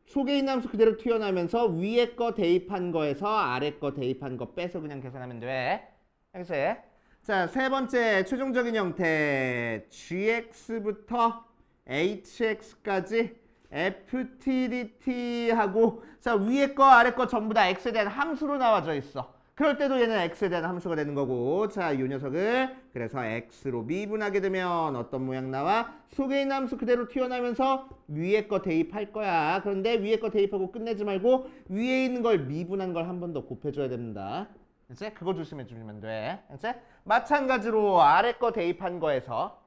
속에 있는 함수 그대로 튀어나오면서 위에 거 대입한 거에서 아래 거 대입한 거 빼서 그냥 계산하면 돼. 알겠어요? 자, 세 번째 최종적인 형태 gx부터 hx까지 ftdt 하고 자, 위에 거 아래 거 전부 다 x에 대한 함수로 나와져 있어. 그럴 때도 얘는 x에 대한 함수가 되는 거고 자, 이 녀석을 그래서 x로 미분하게 되면 어떤 모양 나와? 속에 있는 함수 그대로 튀어나오면서 위에 거 대입할 거야. 그런데 위에 거 대입하고 끝내지 말고 위에 있는 걸 미분한 걸 한 번 더 곱해줘야 됩니다. 이제 그거 조심해 주면 돼. 이제 마찬가지로 아래 거 대입한 거에서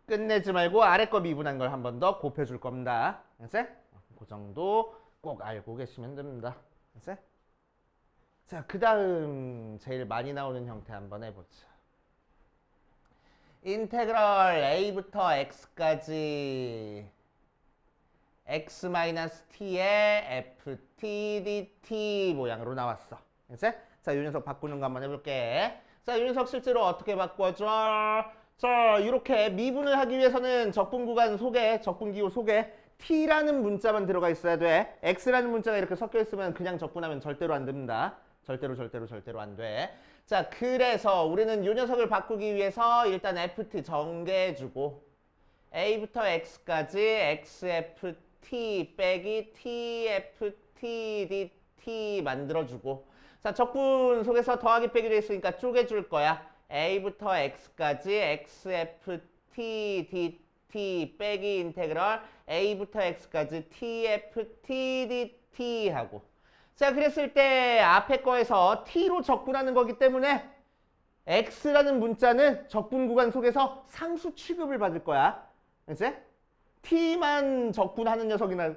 끝내지 말고 아래 거 미분한 걸 한 번 더 곱해줄 겁니다. 이제 그 정도 꼭 알고 계시면 됩니다. 이제 자, 그 다음 제일 많이 나오는 형태 한번 해보자. 인테그럴 a부터 x까지 x-t의 ftdt 모양으로 나왔어. 이제 자, 이 녀석 바꾸는 거 한번 해볼게. 자, 이 녀석 실제로 어떻게 바꿔줘? 자, 이렇게 미분을 하기 위해서는 적분 구간 속에, 적분 기호 속에 t라는 문자만 들어가 있어야 돼. x라는 문자가 이렇게 섞여 있으면 그냥 적분하면 절대로 안 됩니다. 절대로 안 돼. 자, 그래서 우리는 이 녀석을 바꾸기 위해서 일단 ft 정개해주고 a부터 x까지 xft 빼기 tftdt 만들어주고 자, 적분 속에서 더하기 빼기로 했으니까 쪼개줄 거야. a부터 x까지 xftdt 빼기 인테그럴 a부터 x까지 tftdt 하고 자, 그랬을 때 앞에 거에서 t로 적분하는 거기 때문에 x라는 문자는 적분 구간 속에서 상수 취급을 받을 거야. 이제 t만 적분하는 녀석이나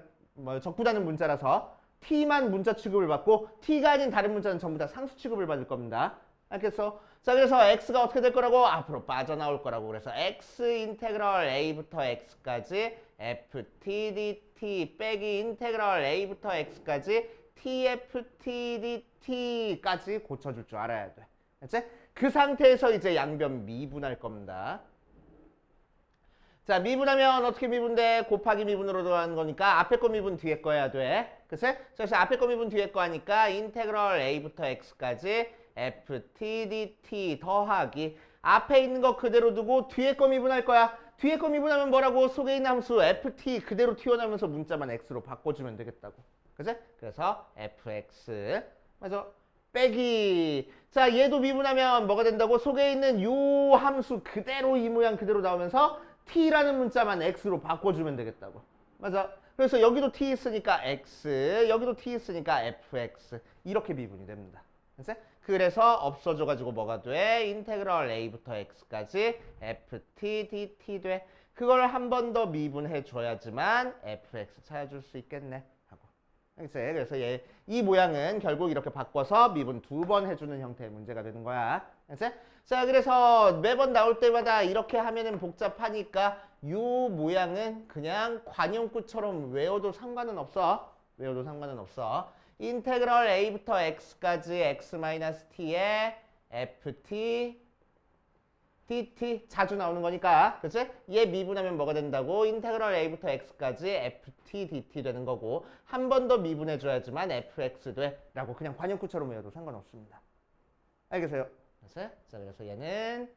적분하는 문자라서 t만 문자 취급을 받고 t가 아닌 다른 문자는 전부 다 상수 취급을 받을 겁니다. 알겠어? 자, 그래서 x가 어떻게 될 거라고? 앞으로 빠져나올 거라고. 그래서 x 인테그럴 a부터 x까지 ftdt 빼기 인테그럴 a부터 x까지 tftdt까지 고쳐줄 줄 알아야 돼. 알겠지? 그 상태에서 이제 양변 미분할 겁니다. 자, 미분하면 어떻게 미분돼? 곱하기 미분으로 들어가는 거니까 앞에 거 미분 뒤에 거 해야 돼. 그치? 그래서 앞에 거 미분 뒤에 거 하니까 인테그럴 a부터 x까지 ftdt 더하기 앞에 있는 거 그대로 두고 뒤에 거 미분할 거야. 뒤에 거 미분하면 뭐라고? 속에 있는 함수 ft 그대로 튀어나오면서 문자만 x로 바꿔주면 되겠다고. 그치? 그래서 fx 맞아. 빼기 자, 얘도 미분하면 뭐가 된다고? 속에 있는 요 함수 그대로 이 모양 그대로 나오면서 t라는 문자만 x로 바꿔주면 되겠다고. 맞아. 그래서 여기도 t 있으니까 x, 여기도 t 있으니까 fx 이렇게 미분이 됩니다. 그래서 없어져가지고 뭐가 돼? 인테그럴 a부터 x까지 ftdt 돼. 그걸 한 번 더 미분해 줘야지만 fx 찾아줄 수 있겠네 하고. 그래서 이 모양은 결국 이렇게 바꿔서 미분 2번 해주는 형태의 문제가 되는 거야. 자, 그래서 매번 나올 때마다 이렇게 하면은 복잡하니까 이 모양은 그냥 관용구처럼 외워도 상관은 없어. 인테그럴 a부터 x까지 x-t의 ft dt 자주 나오는 거니까, 그치? 얘 미분하면 뭐가 된다고? 인테그럴 a부터 x까지 ft dt 되는 거고 한 번 더 미분해줘야지만 fx 돼 라고 그냥 관용구처럼 외워도 상관없습니다. 알겠어요? 자, 그래서 얘는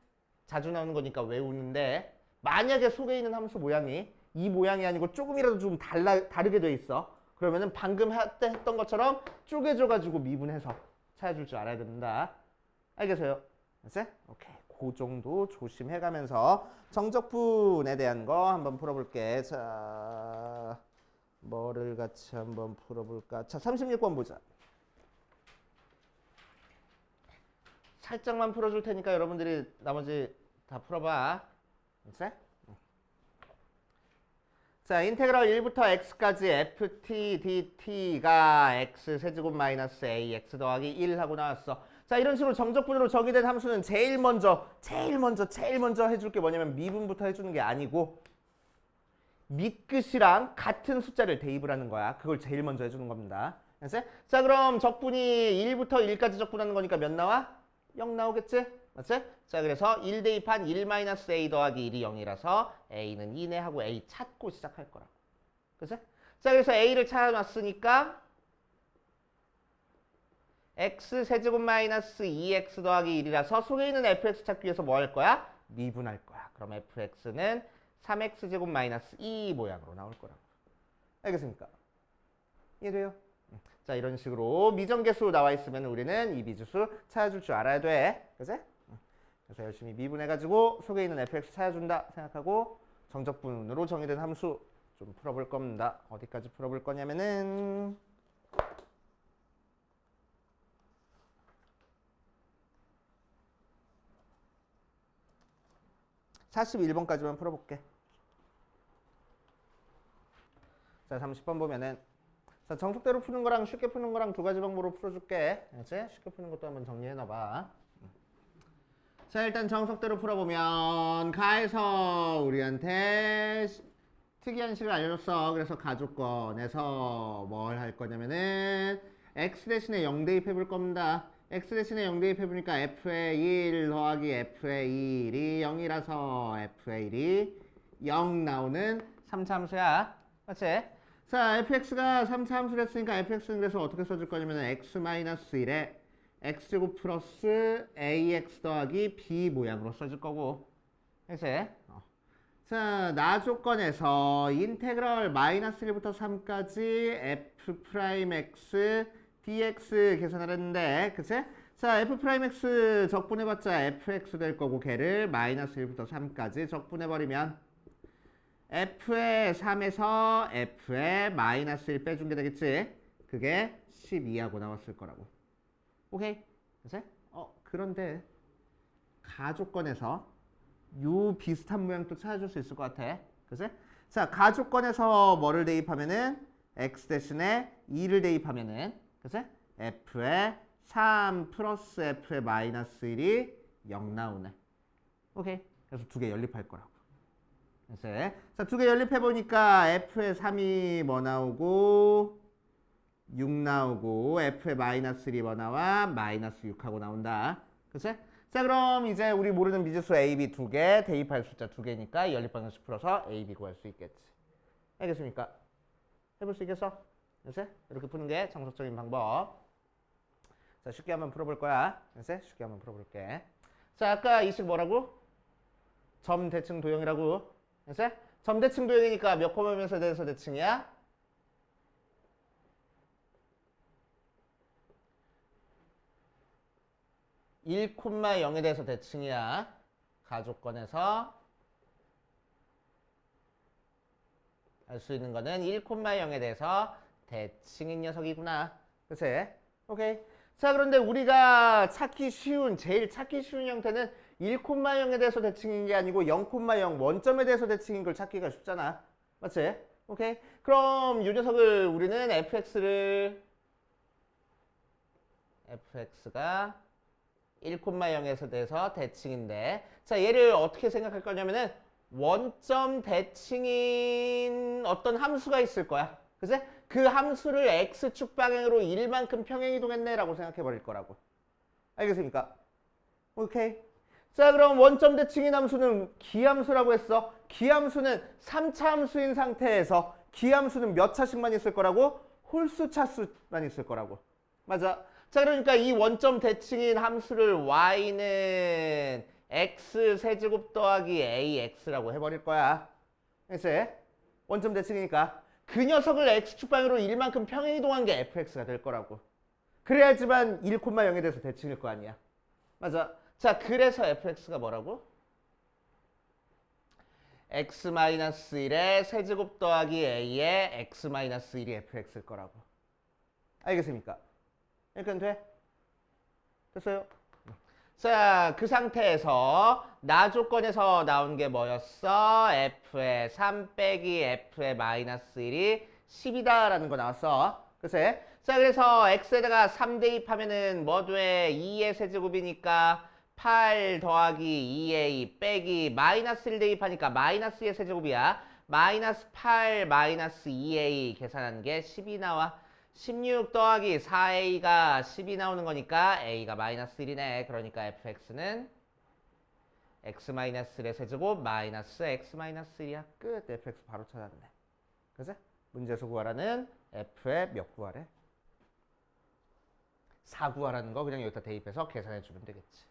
자주 나오는 거니까 외우는데 만약에 속에 있는 함수 모양이 이 모양이 아니고 조금이라도 좀 다르게 돼 있어. 그러면은 방금 했던 것처럼 쪼개줘가지고 미분해서 찾아줄 줄 알아야 됩니다. 알겠어요? 오케이. 그 정도 조심해가면서 정적분에 대한 거 한번 풀어볼게. 자, 뭐를 같이 한번 풀어볼까? 자, 36번 보자. 살짝만 풀어줄 테니까 여러분들이 나머지 다 풀어봐. 자, 인테그럴 1부터 x까지 ftdt가 x세제곱 마이너스 ax 더하기 1 하고 나왔어. 자, 이런 식으로 정적분으로 정의된 함수는 제일 먼저 해줄 게 뭐냐면 미분부터 해주는 게 아니고 밑끝이랑 같은 숫자를 대입을 하는 거야. 그걸 제일 먼저 해주는 겁니다. 알았지? 자, 그럼 적분이 1부터 1까지 적분하는 거니까 몇 나와? 0 나오겠지? 맞지? 자, 그래서 1 대입한 1-a 더하기 1이 0이라서 a는 2네 하고 a 찾고 시작할 거라고. 그치? 자, 그래서 a를 찾아놨으니까 x 세제곱 마이너스 2x 더하기 1이라서 속에 있는 fx 찾기 위해서 뭐 할 거야? 미분할 거야. 그럼 fx는 3x 제곱 마이너스 2 모양으로 나올 거라고. 알겠습니까? 이해돼요? 자, 이런 식으로 미정계수 나와 있으면 우리는 이 미지수 찾아줄 줄 알아야 돼. 그치? 그래서 열심히 미분해가지고 속에 있는 fx 찾아준다 생각하고 정적분으로 정의된 함수 좀 풀어볼 겁니다. 어디까지 풀어볼 거냐면은 41번까지만 풀어볼게. 자, 30번 보면은 자, 정석대로 푸는 거랑 쉽게 푸는 거랑 두 가지 방법으로 풀어줄게. 알지? 쉽게 푸는 것도 한번 정리해놔봐. 자, 일단 정석대로 풀어보면 가에서 우리한테 특이한 식을 알려줬어. 그래서 가조건에서 뭘 할 거냐면은 x 대신에 0 대입해 볼 겁니다. x 대신에 0 대입해 보니까 f의 1 더하기 f의 1이 0이라서 f의 1이 0 나오는 3차 함수야. 맞지? 자, fx가 3차 함수를 했으니까 fx는 그래서 어떻게 써줄 거냐면 x-1에 x제곱 플러스 ax 더하기 b 모양으로 써줄 거고. 그치? 자, 나 조건에서 인테그럴 마이너스 1부터 3까지 f 프라임 x dx 계산을 했는데, 그치? 자, f 프라임 x 적분해봤자 fx 될 거고 걔를 마이너스 1부터 3까지 적분해버리면 f의 3에서 f의 마이너스 1 빼준 게 되겠지? 그게 12하고 나왔을 거라고. 오케이? 그치? 그런데 가조건에서 요 비슷한 모양 또 찾아줄 수 있을 것 같아. 그치? 자, 가조건에서 뭐를 대입하면은 x 대신에 2를 대입하면은 그치? f의 3 플러스 f의 마이너스 1이 0 나오네. 오케이? 그래서 두 개 연립할 거라고. 그치? 자, 두 개 연립해보니까 f의 3이 뭐 나오고 6 나오고 f의 마이너스 1이 뭐 나와? 마이너스 6하고 나온다. 그치? 자, 그럼 이제 우리 모르는 미지수 a, b 두 개, 대입할 숫자 두 개니까 연립 방정식 풀어서 a, b 구할 수 있겠지. 알겠습니까? 해볼 수 있겠어? 그치? 이렇게 푸는 게 정석적인 방법. 자, 쉽게 한번 풀어볼 거야. 그치? 쉽게 한번 풀어볼게. 자, 아까 이 식 뭐라고? 점 대칭 도형이라고. 그치? 점 대칭 도형이니까 몇 코마면서 대해서 대칭이야? 1,0에 대해서 대칭이야. 가조건에서 알 수 있는 거는 1,0에 대해서 대칭인 녀석이구나. 그치? 오케이. 자, 그런데 우리가 제일 찾기 쉬운 형태는 1,0에 대해서 대칭인 게 아니고 0,0 원점에 대해서 대칭인 걸 찾기가 쉽잖아. 맞지? 오케이. 그럼 이 녀석을 우리는 fx가 1,0에서 대해서 대칭인데, 자, 얘를 어떻게 생각할 거냐면은 원점 대칭인 어떤 함수가 있을 거야. 그치? 그 함수를 x축 방향으로 1만큼 평행이동했네 라고 생각해 버릴 거라고. 알겠습니까? 오케이. 자, 그럼 원점 대칭인 함수는 기함수라고 했어. 기함수는 3차 함수인 상태에서 기함수는 몇 차씩만 있을 거라고? 홀수 차수만 있을 거라고. 맞아. 자, 그러니까 이 원점 대칭인 함수를 y는 x 세제곱 더하기 ax라고 해버릴 거야. 그치? 원점 대칭이니까 그 녀석을 x축 방향으로 1만큼 평행이동한 게 fx가 될 거라고. 그래야지만 1,0에 대해서 대칭일 거 아니야. 맞아. 자, 그래서 fx가 뭐라고? x-1의 세제곱 더하기 a의 x-1이 fx일 거라고. 알겠습니까? 이렇게 돼? 됐어요? 자, 그 상태에서 나 조건에서 나온 게 뭐였어? f의 3 빼기 f의 마이너스 1이 10이다 라는 거 나왔어. 그치? 자, 그래서 x에다가 3 대입하면은 뭐 돼? 2의 세제곱이니까 8 더하기 2a 빼기 마이너스 1 대입하니까 마이너스 2의 세제곱이야. 마이너스 8 마이너스 2a 계산한 게 10이 나와. 16 더하기 4a가 10이 나오는 거니까 a가 마이너스 1이네. 그러니까 fx는 x-1의 세제곱 마이너스 x-1이야. 끝. fx 바로 찾았네. 그치? 문제에서 구하라는 f의 몇 구하래? 4 구하라는 거 그냥 여기다 대입해서 계산해 주면 되겠지.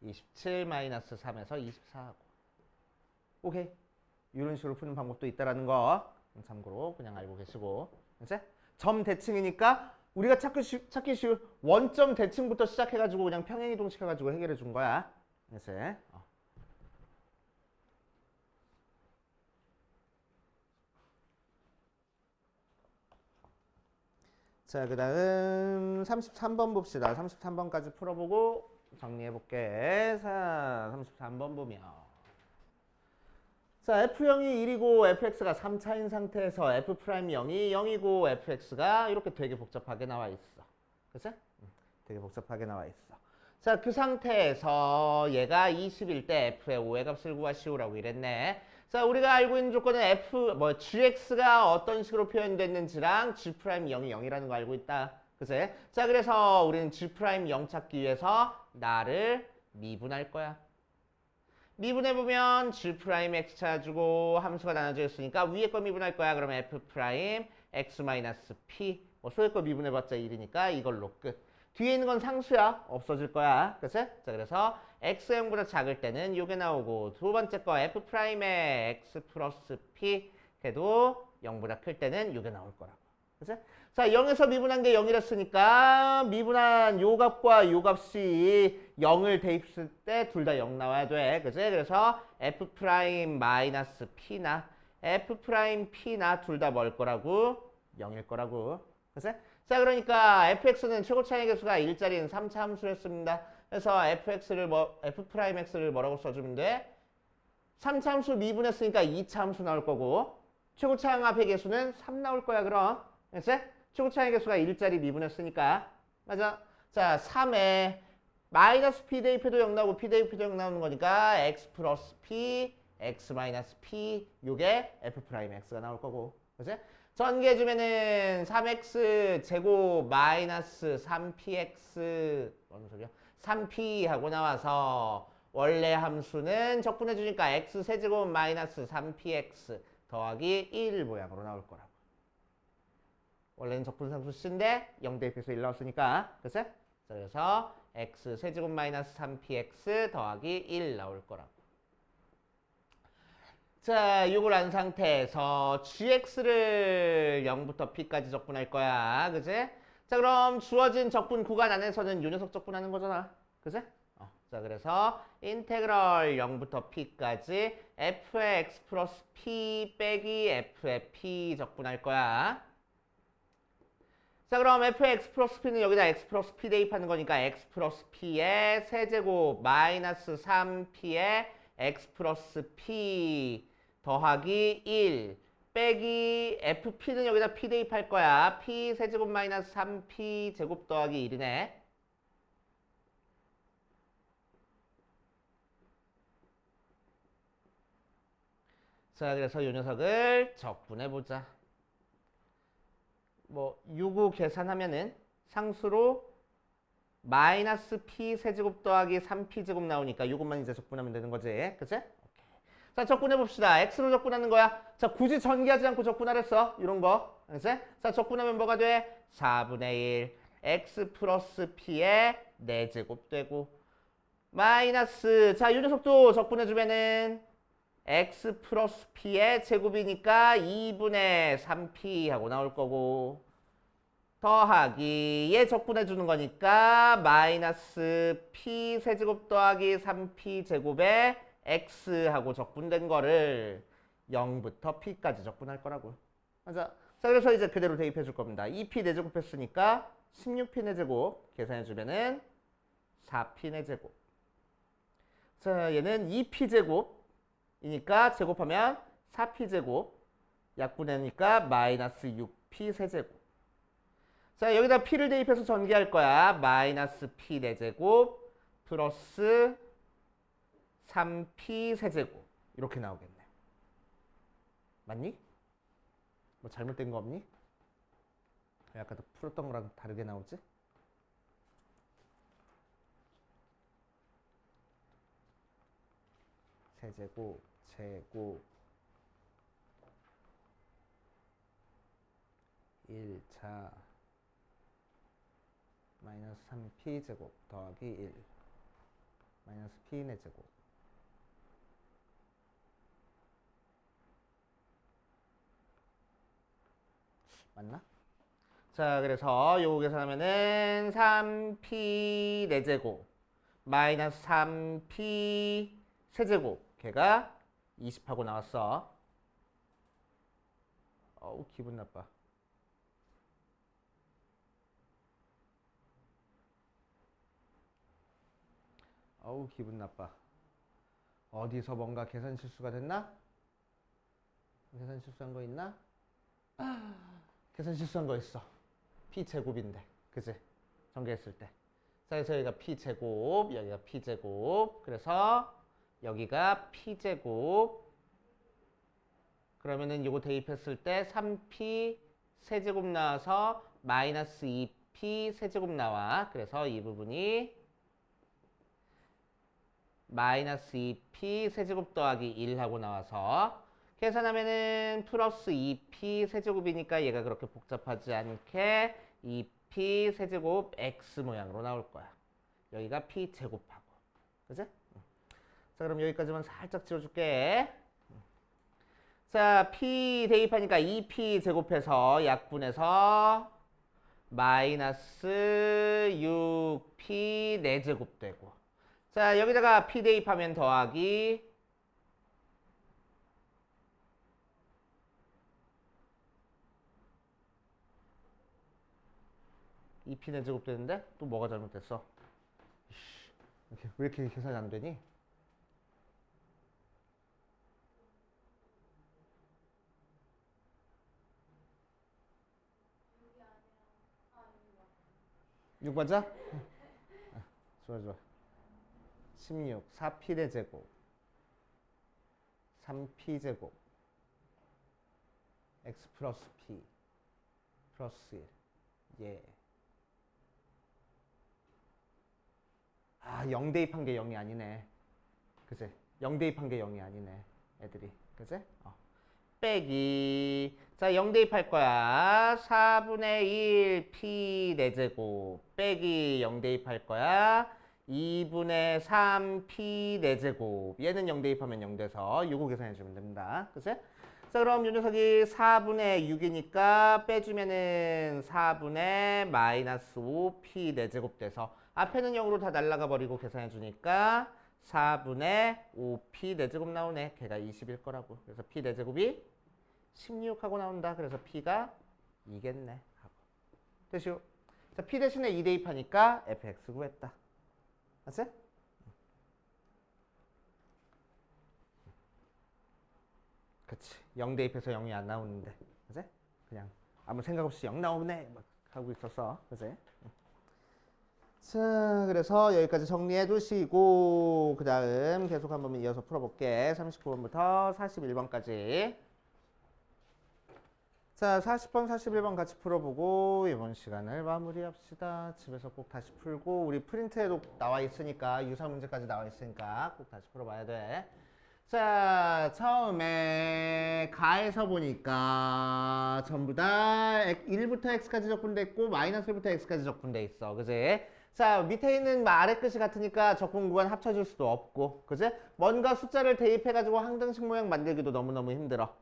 27-3에서 24하고. 오케이. 이런 식으로 푸는 방법도 있다라는 거 참고로 그냥 알고 계시고. 그치? 점 대칭이니까 우리가 찾기 쉬운 원점 대칭부터 시작해가지고 그냥 평행이동 시켜가지고 해결해 준 거야. 그치? 자, 그 다음 33번 봅시다. 33번까지 풀어보고 정리해볼게. 자, 33번 보면 자, F형이 1이고 fx가 3차인 상태에서 F'Y 0이고 fx가 이렇게 되게 복잡하게 나와 있어. 그치? 되게 복잡하게 나와 있어. 자, 그 상태에서 얘가 20일 때 F의 5의 값을 구하시오라고 이랬네. 자, 우리가 알고 있는 조건은 gx가 어떤 식으로 표현됐는지랑 G'Y 0이라는 거 알고 있다. 그치? 자, 그래서 우리는 G'Y 0 찾기 위해서 나를 미분할 거야. 미분해보면 G'X 찾아주고 함수가 나눠져 있으니까 위에 거 미분할 거야. 그러면 F'X-P 소의 거 미분해봤자 1이니까 이걸로 끝. 뒤에 있는 건 상수야. 없어질 거야. 그치? 자, 그래서 X형보다 작을 때는 요게 나오고 두 번째 거 F'의 X 플러스 P 해도 0보다 클 때는 요게 나올 거라고. 그치? 자, 0에서 미분한 게 0이랬으니까 미분한 요 값과 요 값이 0을 대입했을 때 둘 다 0 나와야 돼. 그치? 그래서 F'P나 F'P나 둘 다 뭘 거라고? 0일 거라고. 그치? 자, 그러니까 fx는 최고 차이 계수가 1짜리인 3차 함수였습니다. 그래서 fx를 F'X를 뭐라고 써주면 돼? 3차 함수 미분했으니까 2차 함수 나올 거고 최고 차이 합의 계수는 3 나올 거야, 그럼. 그치? 최고 차이 계수가 1짜리 미분했으니까. 맞아. 자, 3에 마이너스 p 대입해도 0 나오고 p 대입해도 0 나오는 거니까 x 플러스 p, x 마이너스 p 요게 F'X가 나올 거고. 그치? 전개해주면은 3x 제곱 마이너스 3px 무슨 소리야? 3p 하고 나와서 원래 함수는 적분해주니까 x 세제곱 마이너스 3px 더하기 1 모양으로 나올 거라고. 원래는 적분상수 C인데 0 대입해서 1 나왔으니까. 그치? 자, 그래서 x 세제곱 마이너스 3px 더하기 1 나올 거라고. 자, 이걸 안 상태에서 gx를 0부터 p까지 적분할 거야. 그지? 자, 그럼 주어진 적분 구간 안에서는 요 녀석 적분하는 거잖아. 그지? 자, 그래서 인테그럴 0부터 p까지 f의 x 플러스 p 빼기 f의 p 적분할 거야. 자, 그럼 f의 x 플러스 p는 여기다 x 플러스 p 대입하는 거니까 x 플러스 p의 세제곱 마이너스 3p의 x 플러스 p 더하기 1 빼기 fp는 여기다 p 대입할 거야. p 세제곱 마이너스 3p 제곱 더하기 1이네. 자, 그래서 이 녀석을 적분해보자. 뭐 요거 계산하면은 상수로 마이너스 p 세제곱 더하기 3p 제곱 나오니까 요것만 이제 적분하면 되는 거지. 그치? 자, 적분해봅시다. x로 적분하는 거야. 자, 굳이 전개하지 않고 적분하랬어. 이런 거. 그치? 자, 적분하면 뭐가 돼? 4분의 1 x 플러스 p의 4제곱 되고 마이너스 자, 이 녀석도 적분해주면은 x 플러스 p의 제곱이니까 2분의 3p 하고 나올 거고 더하기 얘 적분해주는 거니까 마이너스 p 세제곱 더하기 3p 제곱에 x하고 적분된 거를 0부터 p까지 적분할 거라고. 맞아. 자, 그래서 이제 그대로 대입해 줄 겁니다. 2p 4제곱 했으니까 16p 4제곱 계산해 주면은 4p 4제곱. 자, 얘는 2p 제곱이니까 제곱하면 4p 제곱. 약분하니까 마이너스 6p 세제곱. 자, 여기다 p를 대입해서 전개할 거야. 마이너스 p 4제곱 플러스 3p 세제곱 이렇게 나오겠네. 맞니? 뭐 잘못된 거 없니? 왜 아까 풀었던 거랑 다르게 나오지? 세제곱, 제곱 1차 마이너스 3p 제곱 더하기 1 마이너스 p 4제곱 맞나? 자, 그래서 요거 계산하면은 3p 4제곱 마이너스 3p 세제곱 걔가 20하고 나왔어. 어우 기분 나빠. 어우 기분 나빠. 어디서 뭔가 계산 실수가 됐나? 계산 실수한 거 있나? 계산 실수한 거 있어. p제곱인데 그치? 전개했을 때. 자, 그래서 여기가 p제곱 여기가 p제곱 그래서 여기가 p제곱 그러면은 요거 대입했을 때 3p 세제곱 나와서 마이너스 2p 세제곱 나와. 그래서 이 부분이 마이너스 2p 세제곱 더하기 1 하고 나와서 계산하면은 플러스 2p 세제곱이니까 얘가 그렇게 복잡하지 않게 2p 세제곱 x 모양으로 나올 거야. 여기가 p 제곱하고 그치? 자, 그럼 여기까지만 살짝 지워줄게. 자, p 대입하니까 2p 제곱해서 약분해서 마이너스 6p 4제곱 되고. 자, 여기다가 p 대입하면 더하기 2p 4제곱 되는데 또 뭐가 잘못됐어? 왜 이렇게 계산이 안 되니? 육 맞아? 좋아 좋아. 16 4p 대 제곱 3p 제곱 x 플러스 p 플러스 1 예. 아, 0 대입한 게 0이 아니네. 그치? 0 대입한 게 0이 아니네. 애들이. 그치? 빼기. 자, 0 대입할 거야. 4분의 1 p 4제곱 빼기 0 대입할 거야. 2분의 3 p 4제곱 얘는 0 대입하면 0 돼서 요거 계산해 주면 됩니다. 그치? 자, 그럼 요 녀석이 4분의 6이니까 빼주면은 4분의 마이너스 5 p 4제곱 돼서 앞에는 0으로 다 날라가 버리고 계산해 주니까 4분의 5p 4제곱 나오네. 걔가 20일 거라고. 그래서 p 4제곱이 16하고 나온다. 그래서 p가 2겠네. 하고. 됐슈. 자, p 대신에 2 대입하니까 fx 구했다. 맞지? 그치. 0 대입해서 0이 안 나오는데. 그치? 그냥 아무 생각 없이 0 나오네. 막 하고 있었어. 그치? 자, 그래서 여기까지 정리해 두시고 그 다음 계속 한번 이어서 풀어볼게. 39번부터 41번까지. 자, 40번, 41번 같이 풀어보고 이번 시간을 마무리합시다. 집에서 꼭 다시 풀고 우리 프린트에도 나와 있으니까 유사 문제까지 나와 있으니까 꼭 다시 풀어봐야 돼. 자, 처음에 가에서 보니까 전부 다 1부터 x까지 적분돼 있고 마이너스 1부터 x까지 적분돼 있어. 그지? 자, 밑에 있는 아래 끝이 같으니까 적분 구간 합쳐줄 수도 없고, 그지? 뭔가 숫자를 대입해가지고 항등식 모양 만들기도 너무너무 힘들어.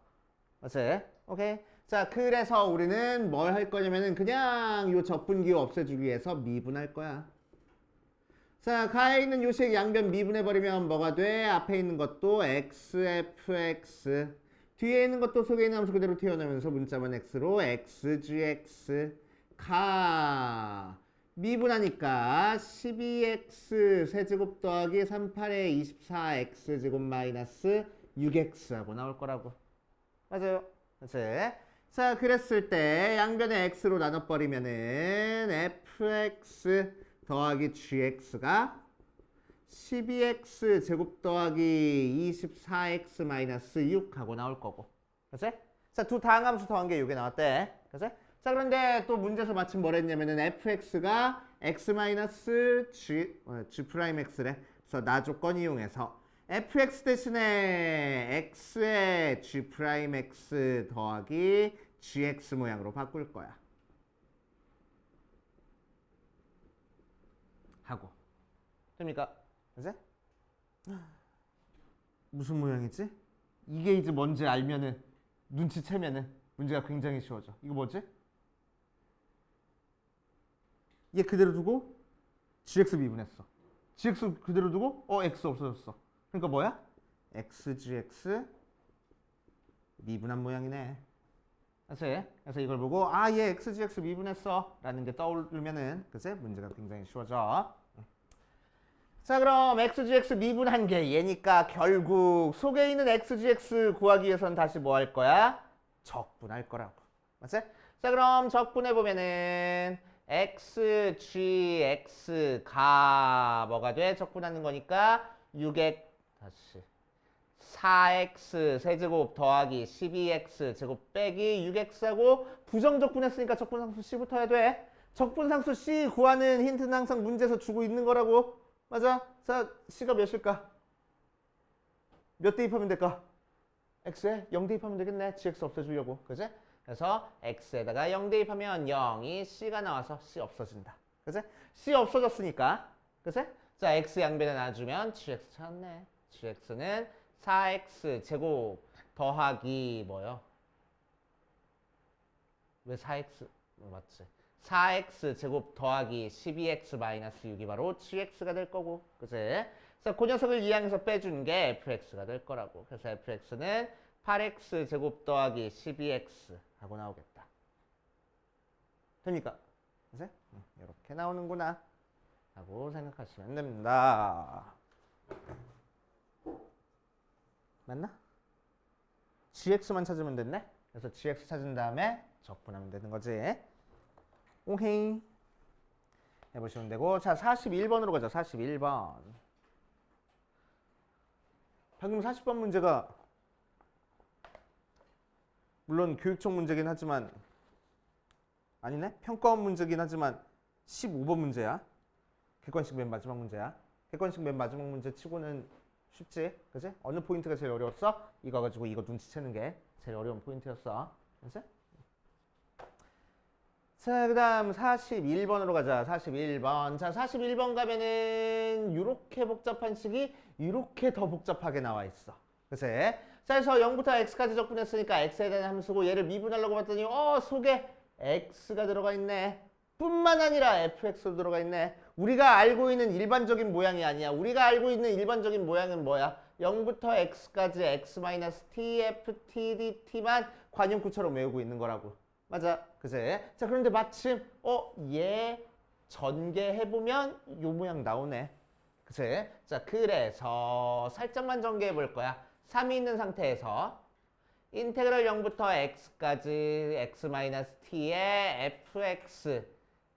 그치? 오케이? 자, 그래서 우리는 뭘 할 거냐면은 그냥 요 적분기호 없애주기 위해서 미분할 거야. 자, 가에 있는 요식 양변 미분해버리면 뭐가 돼? 앞에 있는 것도 xfx, 뒤에 있는 것도 속에 있는 함수 그대로 튀어나오면서 문자만 x로 xgx, 가 미분하니까 12x 세제곱 더하기 38에 24x 제곱 마이너스 6x 하고 나올 거라고. 맞아요. 그치? 자, 그랬을 때 양변에 x로 나눠버리면은 fx 더하기 gx가 12x 제곱 더하기 24x 마이너스 6 하고 나올 거고. 그치? 자, 두 다항함수 더한 게 이게 나왔대. 그치? 자, 그런데 또 문제에서 마침 뭐라 했냐면은 fx가 g 프라임 x래. 그래서 나 조건 이용해서 fx 대신에 x의 g 프라임 x 더하기 gx 모양으로 바꿀 거야. 하고. 됩니까? 그지? 무슨 모양이지? 이게 이제 뭔지 알면은 눈치채면은 문제가 굉장히 쉬워져. 이거 뭐지? 얘 그대로 두고 gx 미분했어. gx 그대로 두고 x 없어졌어. 그러니까 뭐야? xgx 미분한 모양이네. 그래서 이걸 보고 얘 xgx 미분했어 라는 게 떠오르면은 그치? 문제가 굉장히 쉬워져. 자, 그럼 xgx 미분한 게 얘니까 결국 속에 있는 xgx 구하기 위해서는 다시 뭐 할 거야? 적분할 거라고. 맞지? 자, 그럼 적분해 보면은 xgx가 뭐가 돼? 적분하는 거니까 6x 다시 4x 세제곱 더하기 12x 제곱 빼기 6x하고 부정적분했으니까 적분상수 c부터 해야 돼. 적분상수 c 구하는 힌트는 항상 문제에서 주고 있는 거라고. 맞아? 자, c가 몇일까? 몇 대입하면 될까? x에 0 대입하면 되겠네. gx 없애주려고. 그지? 그래서 x에다가 0 대입하면 0이 c가 나와서 c 없어진다. 그지? c 없어졌으니까. 그지? 자, x 양변에 놔주면 gx 찾았네. gx는 4x 제곱 더하기 뭐요? 왜 4x? 맞지? 4x 제곱 더하기 12x 마이너스 6이 바로 gx가 될 거고. 그치? 그래서 그 녀석을 이 항에서 빼준 게 fx가 될 거라고. 그래서 fx는 8x 제곱 더하기 12x 하고 나오겠다. 됩니까? 그치? 이렇게 나오는구나 하고 생각하시면 됩니다. 맞나? gx만 찾으면 됐네? 그래서 gx 찾은 다음에 적분하면 되는 거지. 오케이. 해보시면 되고. 자, 41번으로 가자. 41번. 방금 40번 문제가 물론 교육청 문제긴 하지만 아니네? 평가원 문제긴 하지만 15번 문제야. 객관식 맨 마지막 문제야. 객관식 맨 마지막 문제 치고는 쉽지? 그지? 어느 포인트가 제일 어려웠어? 이거 가지고 이거 눈치채는 게 제일 어려운 포인트였어. 그지? 자, 그 다음 41번으로 가자. 41번. 자, 41번 가면은 이렇게 복잡한 식이 이렇게 더 복잡하게 나와 있어. 그치? 자, 그래서 0부터 x까지 적분했으니까 x에 대한 함수고 얘를 미분하려고 봤더니 속에 x가 들어가 있네. 뿐만 아니라 fx도 들어가 있네. 우리가 알고 있는 일반적인 모양이 아니야. 우리가 알고 있는 일반적인 모양은 뭐야? 0부터 x까지 x-t, f, t, dt만 관용구처럼 외우고 있는 거라고. 맞아. 그제? 자, 그런데 마침 얘 전개해보면 요 모양 나오네. 그치? 자, 그래서 살짝만 전개해 볼 거야. 3이 있는 상태에서 인테그럴 0부터 x까지 x-t의 fx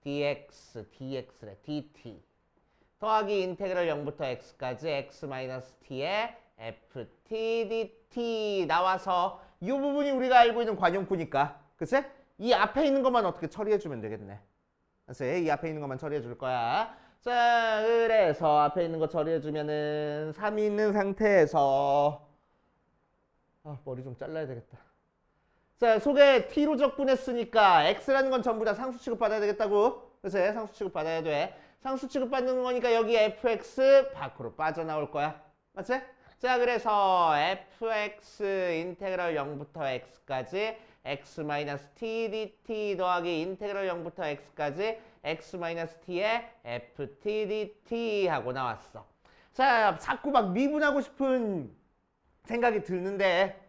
dx, dx래, dt 더하기 인테그럴 0부터 x까지 x-t의 ft dt 나와서 이 부분이 우리가 알고 있는 관용구니까. 그치? 이 앞에 있는 것만 어떻게 처리해주면 되겠네. 그치? 이 앞에 있는 것만 처리해줄 거야. 자, 그래서 앞에 있는 거 처리해주면은 3이 있는 상태에서 머리 좀 잘라야 되겠다. 자, 속에 t로 적분했으니까 x라는 건 전부 다 상수 취급 받아야 되겠다고. 그치? 상수 취급 받아야 돼. 상수 취급 받는 거니까 여기 fx 밖으로 빠져나올 거야. 맞지? 자, 그래서 fx 인테그럴 0부터 x까지 x-t dt 더하기 인테그럴 0부터 x까지 x-t의 ft dt 하고 나왔어. 자, 자꾸 막 미분하고 싶은 생각이 드는데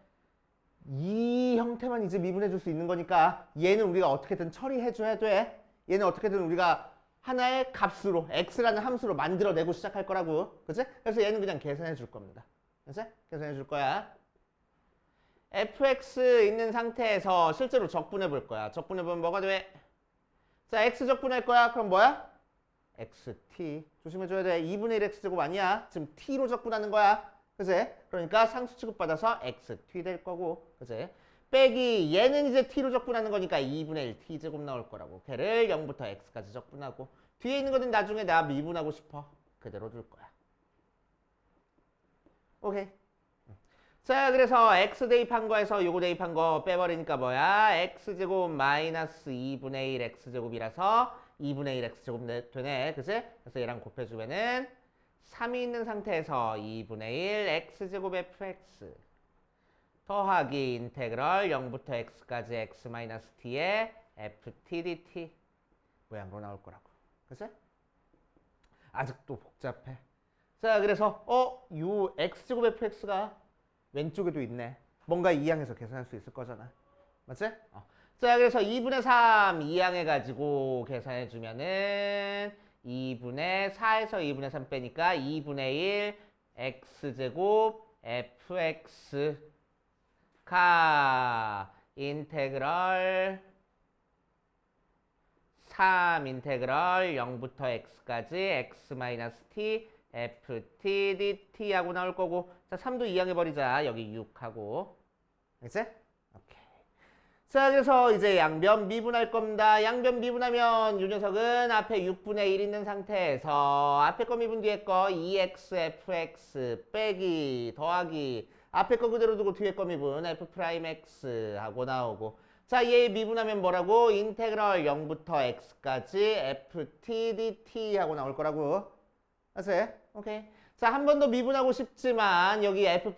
이 형태만 이제 미분해 줄 수 있는 거니까 얘는 우리가 어떻게든 처리해 줘야 돼. 얘는 어떻게든 우리가 하나의 값으로 x라는 함수로 만들어내고 시작할 거라고. 그치? 그래서 얘는 그냥 계산해 줄 겁니다. 그치? 계산해 줄 거야. fx 있는 상태에서 실제로 적분해 볼 거야. 적분해 보면 뭐가 돼? 자, x 적분할 거야. 그럼 뭐야? xt. 조심해 줘야 돼. 2분의 1 x제곱 아니야. 지금 t로 적분하는 거야. 그치? 그러니까 상수 취급받아서 xt 될 거고. 그치? 빼기 얘는 이제 t로 적분하는 거니까 2분의 1 t제곱 나올 거라고. 걔를 0부터 x까지 적분하고 뒤에 있는 거는 나중에 나 미분하고 싶어. 그대로 둘 거야. 오케이. 자, 그래서 x 대입한 거에서 요거 대입한 거 빼버리니까 뭐야? x제곱 마이너스 2분의 1 x제곱이라서 2분의 1 x제곱 되네. 그치? 그래서 얘랑 곱해주면은 3이 있는 상태에서 2분의 1 x제곱 fx 더하기 인테그럴 0부터 x까지 x 마이너스 t의 ft dt 모양으로 나올 거라고. 그치? 아직도 복잡해. 자, 그래서 요 x제곱 fx가 왼쪽에도 있네. 뭔가 이항해서 계산할 수 있을 거잖아. 맞지? 자, 그래서 2분의 3 이항해가지고 계산해주면은 2분의 4에서 2분의 3 빼니까 2분의 1 x제곱 fx가 인테그럴 3 인테그럴 0부터 x까지 x 마이너스 t ft dt 하고 나올 거고, 자 3도 이항해버리자. 여기 6하고. 알겠지? 오케이. 자, 그래서 이제 양변 미분할 겁니다. 양변 미분하면 이 녀석은 앞에 6분의 1 있는 상태에서 앞에 거 미분 뒤에 거 2x fx 빼기 더하기 앞에 거 그대로 두고 뒤에 거 미분 f'x 하고 나오고, 자, 얘 미분하면 뭐라고? 인테그럴 0부터 x까지 ft dt 하고 나올 거라고. 아세요? 오케이. 자, 한 번 더 미분하고 싶지만 여기 f'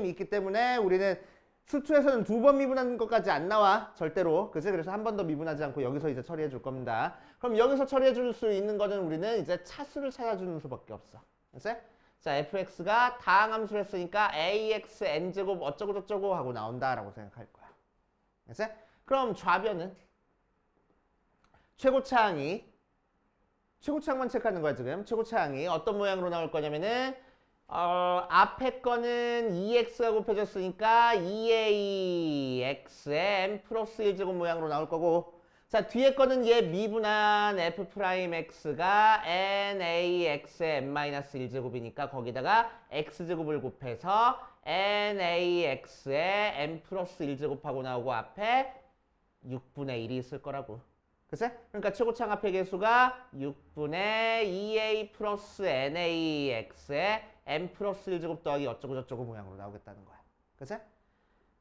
있기 때문에 우리는 수투에서는 2번 미분하는 것까지 안 나와. 절대로. 그치? 그래서 한 번 더 미분하지 않고 여기서 이제 처리해 줄 겁니다. 그럼 여기서 처리해 줄 수 있는 거는 우리는 이제 차수를 찾아주는 수밖에 없어. 그치? 자, fx가 다항함수를 했으니까 ax n제곱 어쩌고 저쩌고 하고 나온다라고 생각할 거야. 그치? 그럼 좌변은 최고차항만 체크하는 거야 지금. 최고차항이 어떤 모양으로 나올 거냐면은 앞에 거는 2x가 곱해졌으니까 2ax에 n 플러스 1제곱 모양으로 나올 거고, 자 뒤에 거는 얘 미분한 f'x가 nax에 n 마이너스 1제곱이니까 거기다가 x제곱을 곱해서 nax에 n 플러스 1제곱하고 나오고 앞에 6분의 1이 있을 거라고. 그치? 그러니까 최고차항 앞의 개수가 6분의 2a 플러스 nax에 n 플러스 1제곱 더하기 어쩌고 저쩌고 모양으로 나오겠다는 거야. 그치?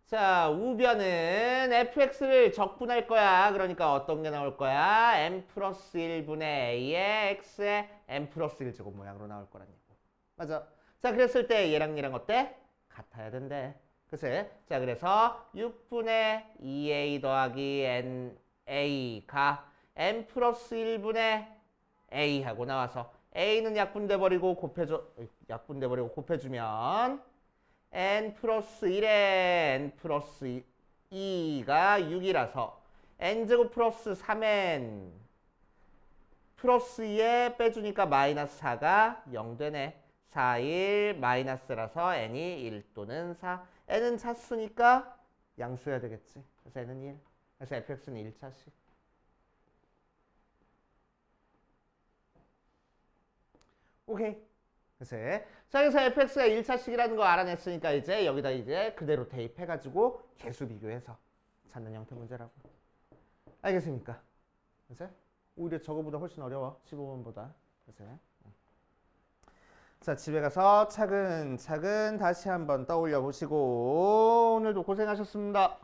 자, 우변은 fx를 적분할 거야. 그러니까 어떤 게 나올 거야? n 플러스 1분의 a의 x에 n 플러스 1제곱 모양으로 나올 거란 얘기고. 맞아. 자, 그랬을 때 얘랑 얘랑 어때? 같아야 된대. 그치? 자, 그래서 6분의 2a 더하기 na가 n 플러스 1분의 a 하고 나와서 a는 약분돼버리고 곱해주면 n 플러스 1에 n 플러스 2가 6이라서 n제곱 플러스 3n 플러스 2에 빼주니까 마이너스 4가 0 되네. 4, 1 마이너스라서 n이 1 또는 4. n은 차수니까 양수해야 되겠지. 그래서 n은 1. 그래서 fx는 1차식. 오케이. 자, 그래서 fx가 1차식이라는 거 알아냈으니까 이제 여기다 이제 그대로 대입해가지고 개수 비교해서 찾는 형태 문제라고. 알겠습니까? 그치? 오히려 저거보다 훨씬 어려워. 15번보다. 그치? 자, 집에 가서 차근차근 다시 한번 떠올려 보시고 오늘도 고생하셨습니다.